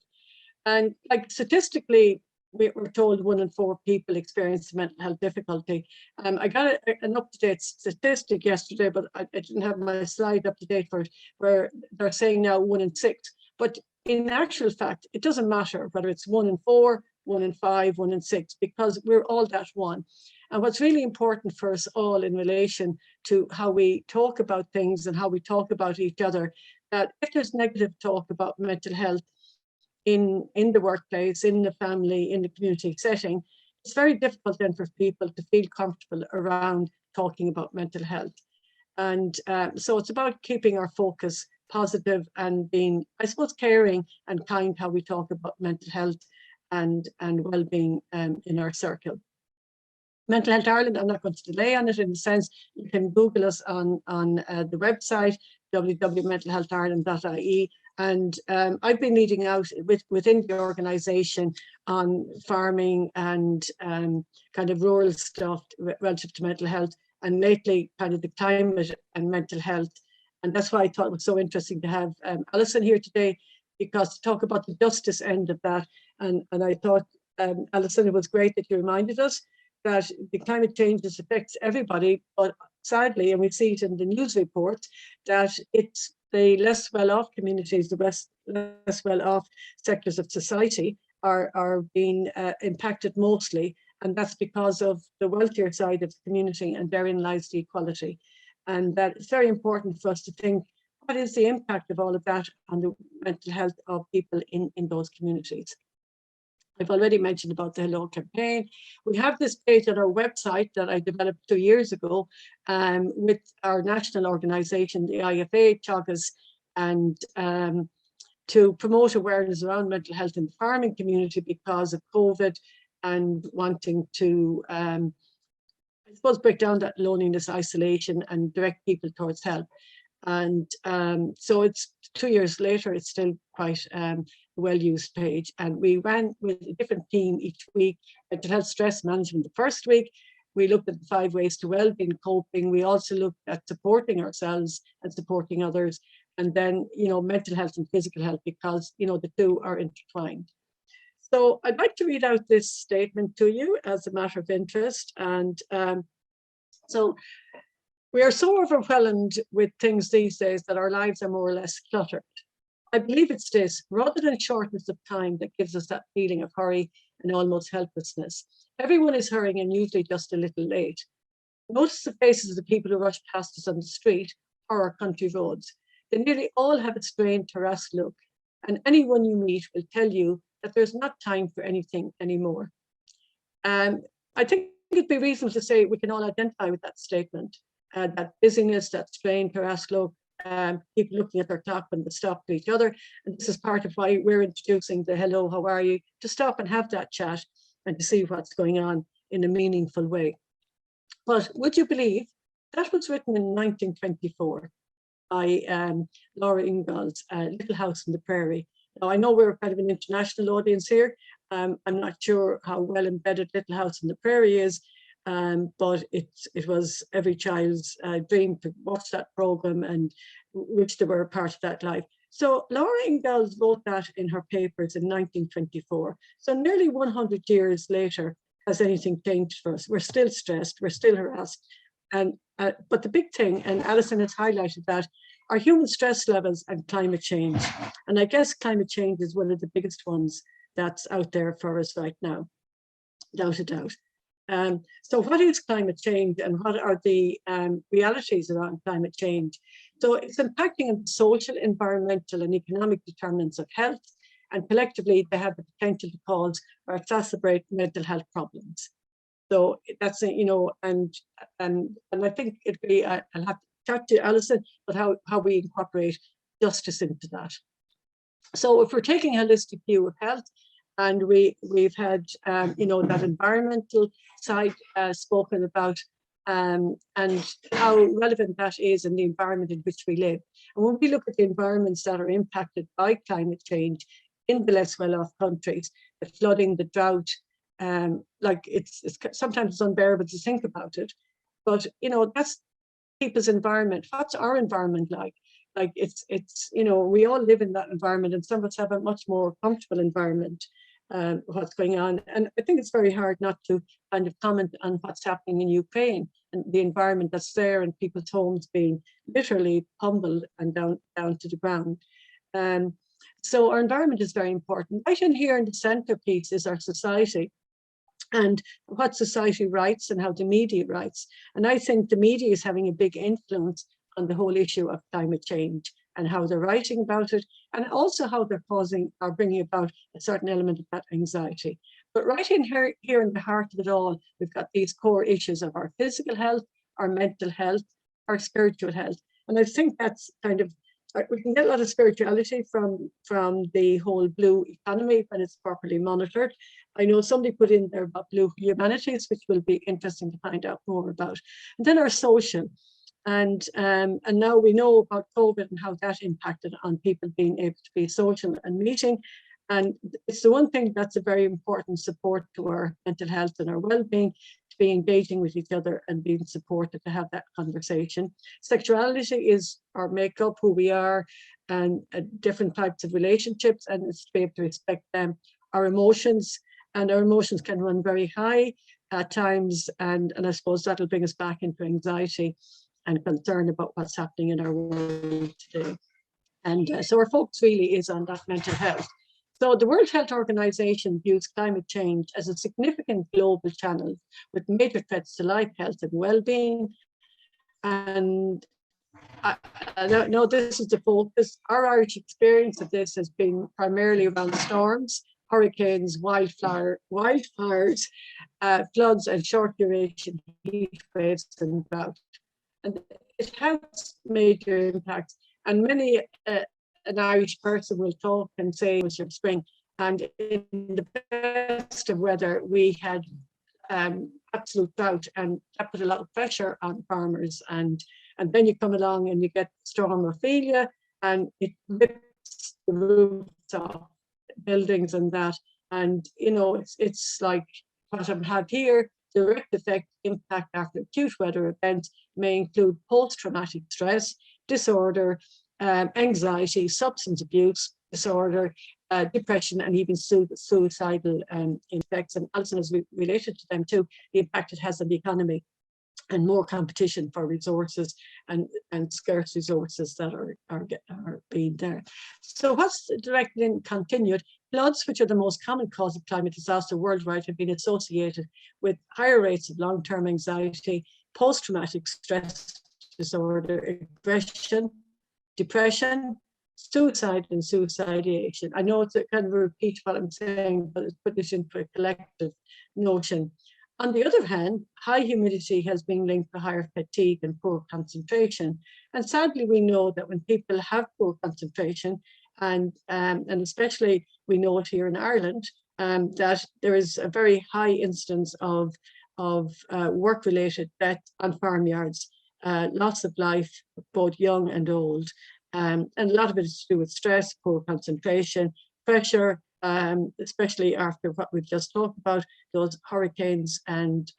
And like statistically, we're told 1 in 4 people experience mental health difficulty. I got an up-to-date statistic yesterday, but I didn't have my slide up to date for it, where they're saying now 1 in 6. But in actual fact, it doesn't matter whether it's 1 in 4, 1 in 5, 1 in 6, because we're all that one. And what's really important for us all in relation to how we talk about things and how we talk about each other, that if there's negative talk about mental health in the workplace, in the family, in the community setting, it's very difficult then for people to feel comfortable around talking about mental health. And so it's about keeping our focus positive and being, I suppose, caring and kind how we talk about mental health and well-being in our circle. Mental Health Ireland, I'm not going to delay on it, in the sense you can Google us on the website, www.mentalhealthireland.ie. And I've been leading out within the organisation on farming and kind of rural stuff relative to mental health, and lately kind of the climate and mental health. And that's why I thought it was so interesting to have Alison here today, because to talk about the justice end of that. And I thought, Alison, it was great that you reminded us that the climate changes affects everybody, but sadly, and we see it in the news reports, that it's the less well-off communities, the less well-off sectors of society are being impacted mostly, and that's because of the wealthier side of the community, and therein lies the equality. And that it's very important for us to think, what is the impact of all of that on the mental health of people in those communities? I've already mentioned about the Hello campaign. We have this page on our website that I developed 2 years ago with our national organisation, the IFA, Chagas, and to promote awareness around mental health in the farming community because of COVID, and wanting to, I suppose, break down that loneliness, isolation, and direct people towards help. And so it's 2 years later, it's still quite a well-used page. And we ran with a different theme each week. Mental health stress management the first week. We looked at the 5 ways to well-being coping. We also looked at supporting ourselves and supporting others. And then, you know, mental health and physical health, because, you know, the two are intertwined. So I'd like to read out this statement to you as a matter of interest. And so we are so overwhelmed with things these days that our lives are more or less cluttered. I believe it's this, rather than shortness of time, that gives us that feeling of hurry and almost helplessness. Everyone is hurrying and usually just a little late. Notice the faces of the people who rush past us on the street or our country roads. They nearly all have a strained, harassed look, and anyone you meet will tell you that there's not time for anything anymore. I think it'd be reasonable to say we can all identify with that statement, that busyness, that strained, harassed look, people looking at their clock when they stop to each other. And this is part of why we're introducing the hello, how are you, to stop and have that chat and to see what's going on in a meaningful way. But would you believe that was written in 1924 by Laura Ingalls, Little House on the Prairie. Now, I know we're kind of an international audience here. I'm not sure how well embedded Little House on the Prairie is, but it was every child's dream to watch that program and which they were a part of that life. So Laura Ingalls wrote that in her papers in 1924. So nearly 100 years later, has anything changed for us? We're still stressed, we're still harassed. And but the big thing, and Alison has highlighted that, are human stress levels and climate change. And I guess climate change is one of the biggest ones that's out there for us right now, without a doubt. So what is climate change and what are the realities around climate change? So it's impacting on social, environmental and economic determinants of health, and collectively they have the potential to cause or exacerbate mental health problems. So that's, you know, and I think it'd be, I'll have to chat to Alison, but how we incorporate justice into that. So if we're taking a holistic view of health, and we've had, you know, that environmental side spoken about, and how relevant that is in the environment in which we live. And when we look at the environments that are impacted by climate change in the less well-off countries, the flooding, the drought, like it's sometimes it's unbearable to think about it, but you know, that's people's environment. What's our environment like? Like it's you know, we all live in that environment, and some of us have a much more comfortable environment. What's going on, and I think it's very hard not to kind of comment on what's happening in Ukraine and the environment that's there, and people's homes being literally pummeled and down to the ground. So our environment is very important. Right in here in the centerpiece is our society, and what society writes and how the media writes. And I think the media is having a big influence on the whole issue of climate change and how they're writing about it, and also how they're causing or bringing about a certain element of that anxiety. But right in here in the heart of it all, we've got these core issues of our physical health, our mental health, our spiritual health. And I think that's kind of, we can get a lot of spirituality from the whole blue economy when it's properly monitored. I know somebody put in there about blue humanities, which will be interesting to find out more about. And then our social. And now we know about COVID and how that impacted on people being able to be social and meeting. And it's the one thing that's a very important support to our mental health and our well-being, to be engaging with each other and being supported to have that conversation. Sexuality is our makeup, who we are, and different types of relationships, and it's to be able to respect them. Our emotions, and our emotions can run very high at times, and I suppose that'll bring us back into anxiety and concern about what's happening in our world today. And so our focus really is on that mental health. So the World Health Organization views climate change as a significant global challenge with major threats to life, health and well-being. And no, this is the focus. Our Irish experience of this has been primarily around storms, hurricanes, wildfires, floods and short duration heat waves and drought. And it has major impacts, and many an Irish person will talk and say it was your spring, and in the best of weather we had absolute drought, and that put a lot of pressure on farmers, and then you come along and you get storm Ophelia and it rips the roofs off buildings and that, and you know, it's like what I've had here. Direct effect impact after acute weather events may include post-traumatic stress disorder, anxiety, substance abuse disorder, depression, and even suicidal effects. And Alison has related to them too, the impact it has on the economy and more competition for resources and scarce resources that are being there. So what's directly and continued? Floods, which are the most common cause of climate disaster worldwide, have been associated with higher rates of long-term anxiety, post-traumatic stress disorder, aggression, depression, suicide and suicidation. I know it's a kind of a repeat what I'm saying, but it's put this into a collective notion. On the other hand, high humidity has been linked to higher fatigue and poor concentration. And sadly, we know that when people have poor concentration, and especially we know it here in Ireland, that there is a very high incidence of work-related death on farmyards, loss of life, both young and old. And a lot of it is to do with stress, poor concentration, pressure, especially after what we've just talked about, those hurricanes. And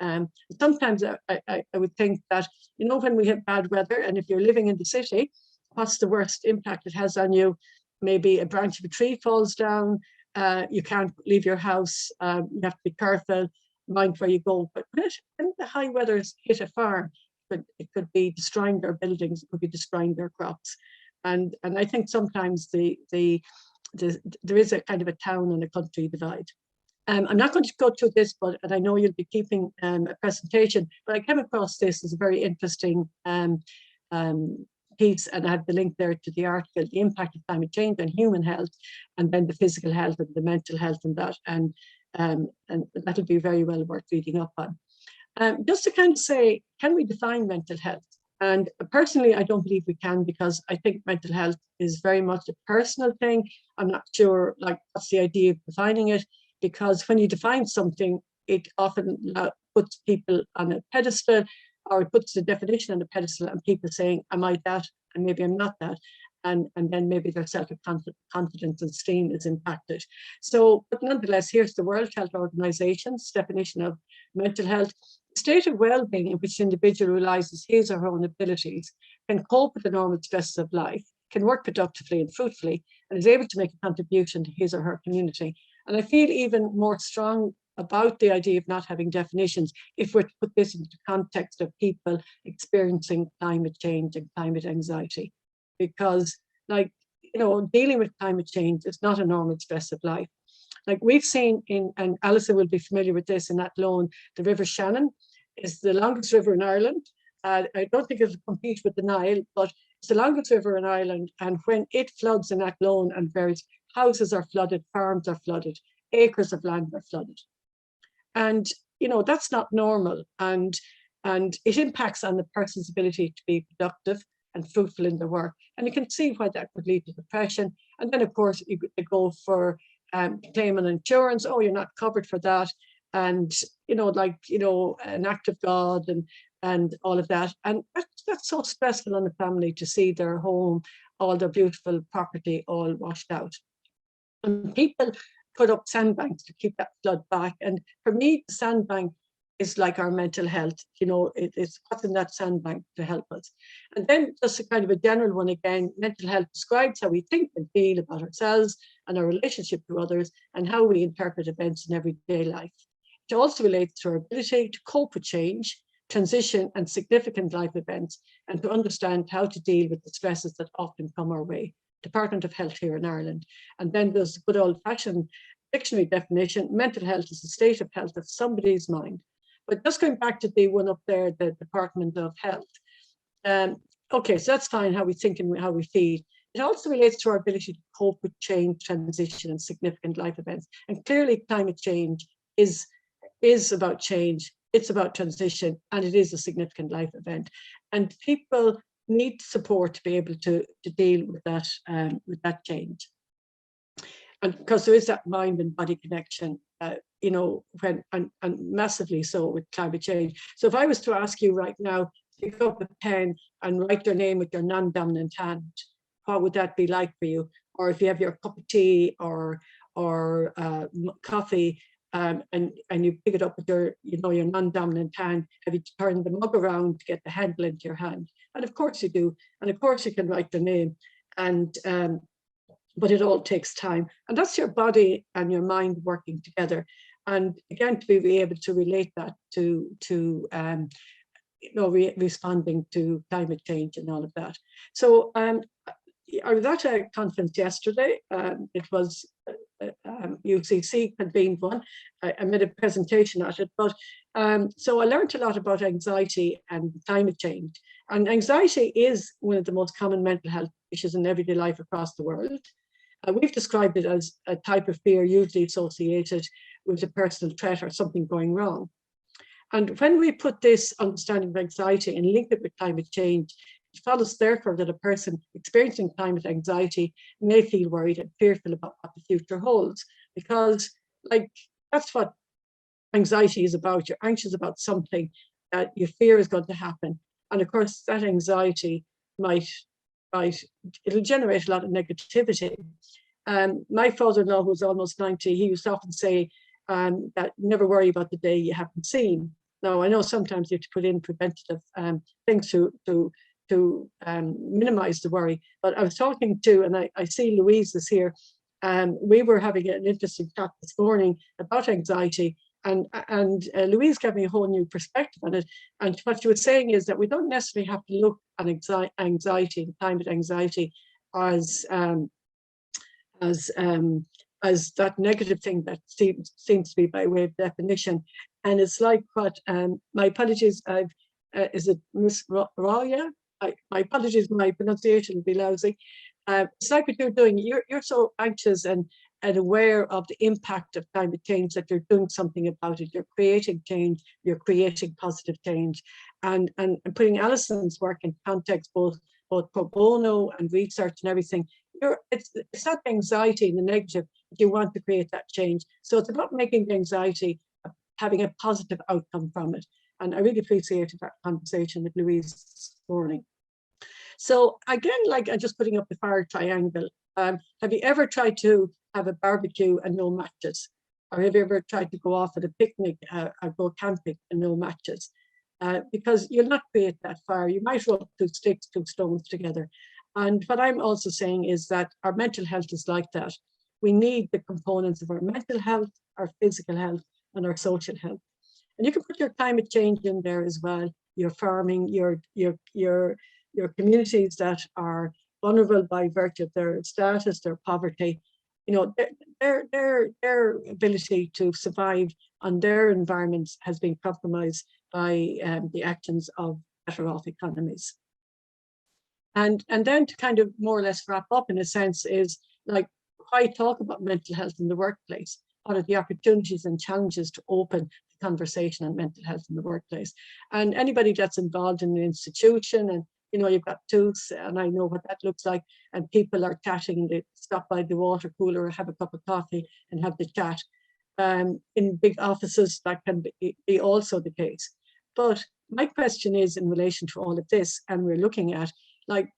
sometimes I would think that, you know, when we have bad weather, and if you're living in the city, what's the worst impact it has on you? Maybe a branch of a tree falls down, you can't leave your house, you have to be careful, mind where you go. But when the high weathers hit a farm, it could be destroying their buildings, it could be destroying their crops. And I think sometimes there is a kind of a town and a country divide. I'm not going to go through this, and I know you'll be keeping a presentation, but I came across this as a very interesting piece, and I have the link there to the article, The Impact of Climate Change on Human Health, and then the physical health and the mental health and that, and that'll be very well worth reading up on. Just to kind of say, can we define mental health? And personally, I don't believe we can, because I think mental health is very much a personal thing. I'm not sure, like, what's the idea of defining it, because when you define something, it often puts people on a pedestal, or it puts the definition on a pedestal, and people saying, am I that? And maybe I'm not that. And then maybe their self-confidence and esteem is impacted. So, but nonetheless, here's the World Health Organization's definition of mental health. State of well-being in which the individual realizes his or her own abilities, can cope with the normal stresses of life, can work productively and fruitfully, and is able to make a contribution to his or her community. And I feel even more strong about the idea of not having definitions if we're to put this into the context of people experiencing climate change and climate anxiety. Because, like, you know, dealing with climate change is not a normal stress of life. Like we've seen and Alison will be familiar with this, in Athlone, the River Shannon is the longest river in Ireland. I don't think it'll compete with the Nile, but it's the longest river in Ireland. And when it floods in Athlone, and various houses are flooded, farms are flooded, acres of land are flooded. And, you know, that's not normal. And it impacts on the person's ability to be productive and fruitful in their work. And you can see why that could lead to depression. And then, of course, you go for claiming insurance. Oh, you're not covered for that. And, you know, like, you know, an act of God and all of that. And that's so stressful on the family to see their home, all their beautiful property all washed out. And people put up sandbanks to keep that flood back. And for me, the sandbank is like our mental health. You know, it's what's in that sandbank to help us. And then just a kind of a general one again, mental health describes how we think and feel about ourselves and our relationship to others, and how we interpret events in everyday life. It also relates to our ability to cope with change, transition, and significant life events, and to understand how to deal with the stresses that often come our way. Department of Health here in Ireland. And then there's a good old-fashioned dictionary definition: mental health is the state of health of somebody's mind. But just going back to the one up there, the Department of Health. Okay, so that's fine, how we think and how we feel. It also relates to our ability to cope with change, transition, and significant life events. And clearly climate change is about change, it's about transition, and it is a significant life event. And people need support to be able to deal with that change. And because there is that mind and body connection, you know, and massively so with climate change. So if I was to ask you right now, pick up a pen and write your name with your non-dominant hand, what would that be like for you? Or if you have your cup of tea or coffee, and you pick it up with your, you know, your non-dominant hand, have you turned the mug around to get the handle into your hand? And of course you do. And of course you can write the name. And but it all takes time. And that's your body and your mind working together. And again, to be able to relate that to you know, responding to climate change and all of that. So I was at a conference yesterday. It was UCC convened one. I made a presentation at it, but so I learned a lot about anxiety and climate change. And anxiety is one of the most common mental health issues in everyday life across the world. We've described it as a type of fear usually associated with a personal threat or something going wrong. And when we put this understanding of anxiety and link it with climate change, it follows therefore that a person experiencing climate anxiety may feel worried and fearful about what the future holds, because like that's what anxiety is about. You're anxious about something that you fear is going to happen. And of course, that anxiety it'll generate a lot of negativity. My father-in-law, who's almost 90, he used to often say that never worry about the day you haven't seen. Now, I know sometimes you have to put in preventative things to minimize the worry, but I was talking to, and I see Louise is here, we were having an interesting chat this morning about anxiety, and Louise gave me a whole new perspective on it. And what she was saying is that we don't necessarily have to look at anxiety and climate anxiety as that negative thing that seems to be by way of definition. And it's like what, my apologies, is it Miss Rania? My apologies, my pronunciation will be lousy. It's like what you're doing. You're so anxious and aware of the impact of climate change that you're doing something about it. You're creating change. You're creating positive change, and putting Alison's work in context, both pro bono and research and everything. It's not anxiety in the negative, but you want to create that change. So it's about making the anxiety, having a positive outcome from it. And I really appreciated that conversation with Louise this morning. So again, like I'm just putting up the fire triangle. Have you ever tried to have a barbecue and no matches? Or have you ever tried to go off at a picnic or go camping and no matches? Because you'll not create that fire. You might rub 2 sticks, 2 stones together. And what I'm also saying is that our mental health is like that. We need the components of our mental health, our physical health, and our social health. And you can put your climate change in there as well. Your farming, your communities that are vulnerable by virtue of their status, their poverty. You know, their ability to survive on their environments has been compromised by the actions of better off economies. And then to kind of more or less wrap up in a sense is like, why talk about mental health in the workplace? What are the opportunities and challenges to open the conversation on mental health in the workplace? And anybody that's involved in an institution, and you know, you've got tools, and I know what that looks like, and people are chatting, and they stop by the water cooler or have a cup of coffee and have the chat. In big offices, that can be also the case. But my question is in relation to all of this, and we're looking at like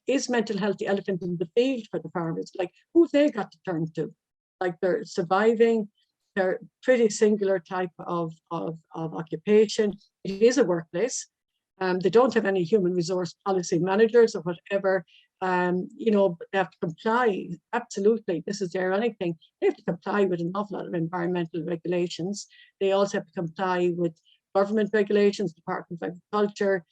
is mental health the elephant in the field for the farmers? Like, who they got to turn to? Like, they're surviving, they're pretty singular type of occupation. It is a workplace. They don't have any human resource policy managers or whatever. You know, they have to comply. Absolutely, this is the ironic thing. They have to comply with an awful lot of environmental regulations. They also have to comply with government regulations, Department of Agriculture,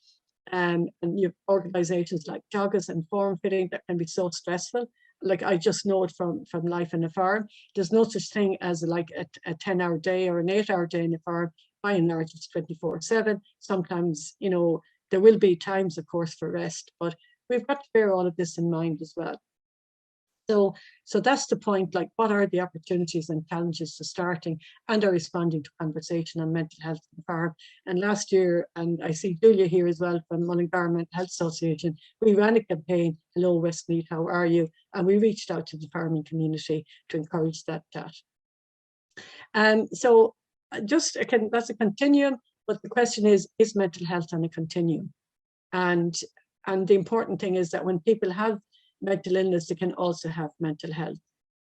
and you have organizations like joggers and form fitting that can be so stressful. Like, I just know it from life in a farm. There's no such thing as like a 10-hour day or an 8-hour day in a farm. By and large, it's 24/7. Sometimes, you know, there will be times, of course, for rest, but we've got to bear all of this in mind as well. So that's the point, like, what are the opportunities and challenges to starting and are responding to conversation on mental health in the farm? And last year, and I see Julia here as well from Mullingar Mental Health Association, we ran a campaign, Hello Westmeath, how are you? And we reached out to the farming community to encourage that chat. So just again, that's a continuum, but the question is mental health on a continuum? And the important thing is that when people have mental illness, they can also have mental health.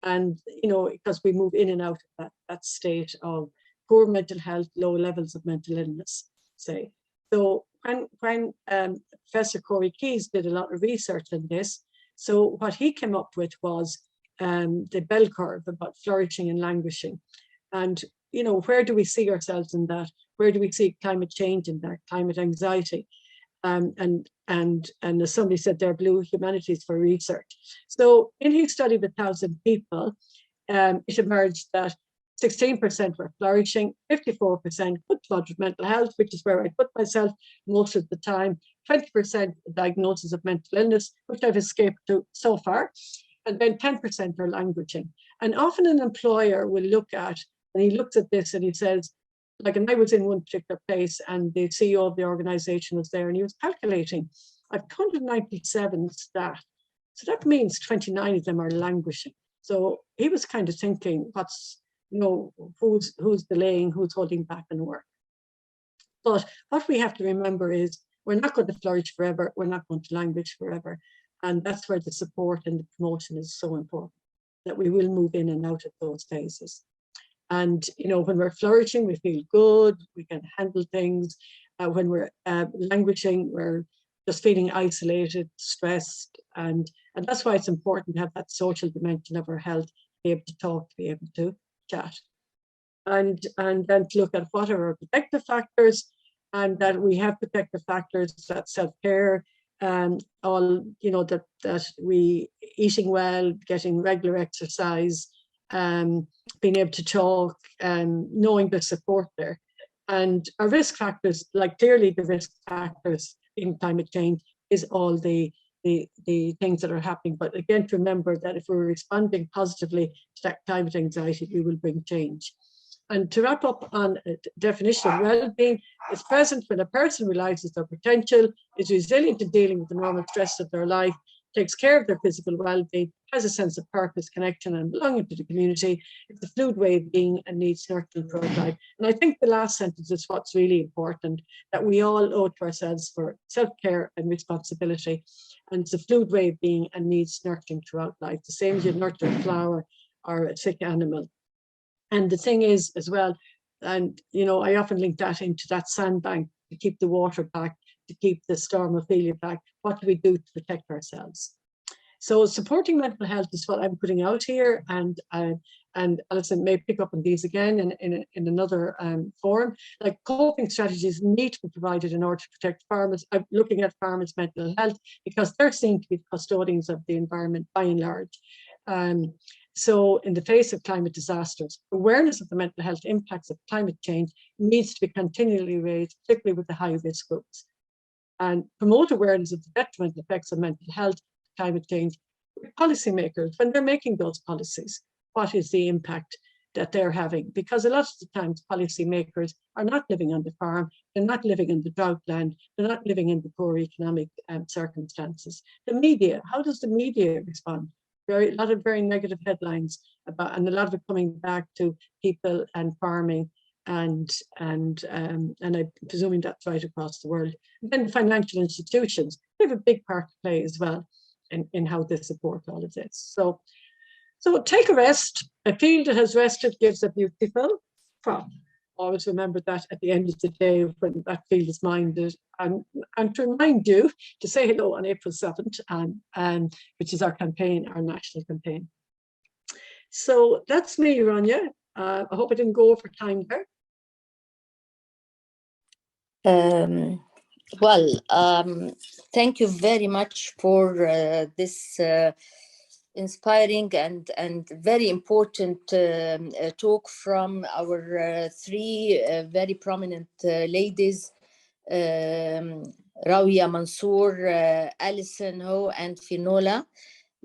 And, you know, because we move in and out of that state of poor mental health, low levels of mental illness, say. So when Professor Corey Keyes did a lot of research on this, so what he came up with was the bell curve about flourishing and languishing. And, you know, where do we see ourselves in that? Where do we see climate change in that, climate anxiety? And as somebody said there, blue humanities for research. So in his study of 1,000 people, it emerged that 16% were flourishing, 54% good moderate mental health, which is where I put myself most of the time, 20% diagnosis of mental illness, which I've escaped to so far, and then 10% are languishing. And often an employer will look at, and he looks at this and he says, like, and I was in one particular place and the CEO of the organization was there and he was calculating, I've 197 staff. So that means 29 of them are languishing. So he was kind of thinking, what's, who's delaying, who's holding back on work. But what we have to remember is we're not going to flourish forever. We're not going to languish forever. And that's where the support and the promotion is so important, that we will move in and out of those phases. And, when we're flourishing, we feel good, we can handle things. When we're languishing, we're just feeling isolated, stressed. And that's why it's important to have that social dimension of our health, to be able to talk, to be able to chat. And then to look at what are our protective factors, and that we have protective factors, that self-care, that we eating well, getting regular exercise, being able to talk, knowing the support there. And our risk factors, like clearly the risk factors in climate change is all the things that are happening. But again, to remember that if we're responding positively to that climate anxiety, we will bring change. And to wrap up on a definition of well-being, it's present when a person realizes their potential, is resilient in dealing with the normal stresses of their life, takes care of their physical well-being, has a sense of purpose, connection, and belonging to the community. It's a fluid way of being and needs nurturing throughout life. And I think the last sentence is what's really important, that we all owe to ourselves for self-care and responsibility. And it's a fluid way of being and needs nurturing throughout life, the same as you nurture a flower or a sick animal. And the thing is as well, and I often link that into that sandbank to keep the water back, to keep the storm of failure back. What do we do to protect ourselves? So supporting mental health is what I'm putting out here, and Alison may pick up on these again in another forum. Like, coping strategies need to be provided in order to protect farmers. I'm looking at farmers' mental health because they're seen to be the custodians of the environment by and large. So in the face of climate disasters, awareness of the mental health impacts of climate change needs to be continually raised, particularly with the high-risk groups. And promote awareness of the detrimental effects of mental health, climate change, with policymakers when they're making those policies. What is the impact that they're having? Because a lot of the times policymakers are not living on the farm, they're not living in the drought land, they're not living in the poor economic circumstances. The media, how does the media respond? A lot of very negative headlines about, and a lot of it coming back to people and farming, and I'm presuming that's right across the world. And then the financial institutions, they have a big part to play as well in how they support all of this. So take a rest. A field that has rested gives a beautiful crop. Always remember that at the end of the day when that field is minded, and to remind you to say hello on April 7th, which is our campaign, our national campaign. So that's me, Rania. I hope I didn't go over time there. Thank you very much for this inspiring and very important talk from our three very prominent ladies, Rania, Mansour, Alison Ho, and Finola.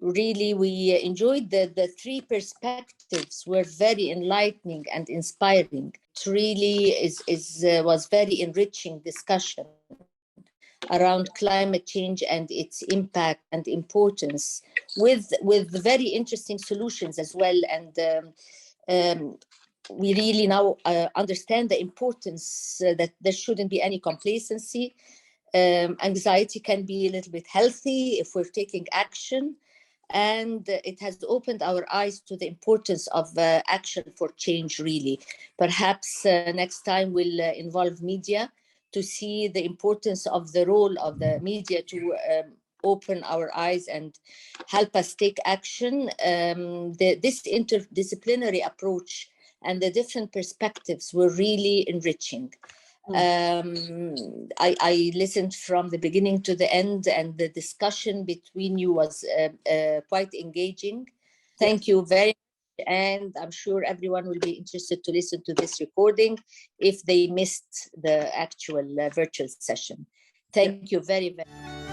Really, we enjoyed the three perspectives were very enlightening and inspiring. It really was very enriching discussion around climate change and its impact and importance, with very interesting solutions as well. And we really now understand the importance that there shouldn't be any complacency. Anxiety can be a little bit healthy if we're taking action. And it has opened our eyes to the importance of action for change, really. Perhaps next time we'll involve media to see the importance of the role of the media to open our eyes and help us take action. This interdisciplinary approach and the different perspectives were really enriching. I listened from the beginning to the end, and the discussion between you was quite engaging. Thank you very much, and I'm sure everyone will be interested to listen to this recording if they missed the actual virtual session. Thank you very, very much.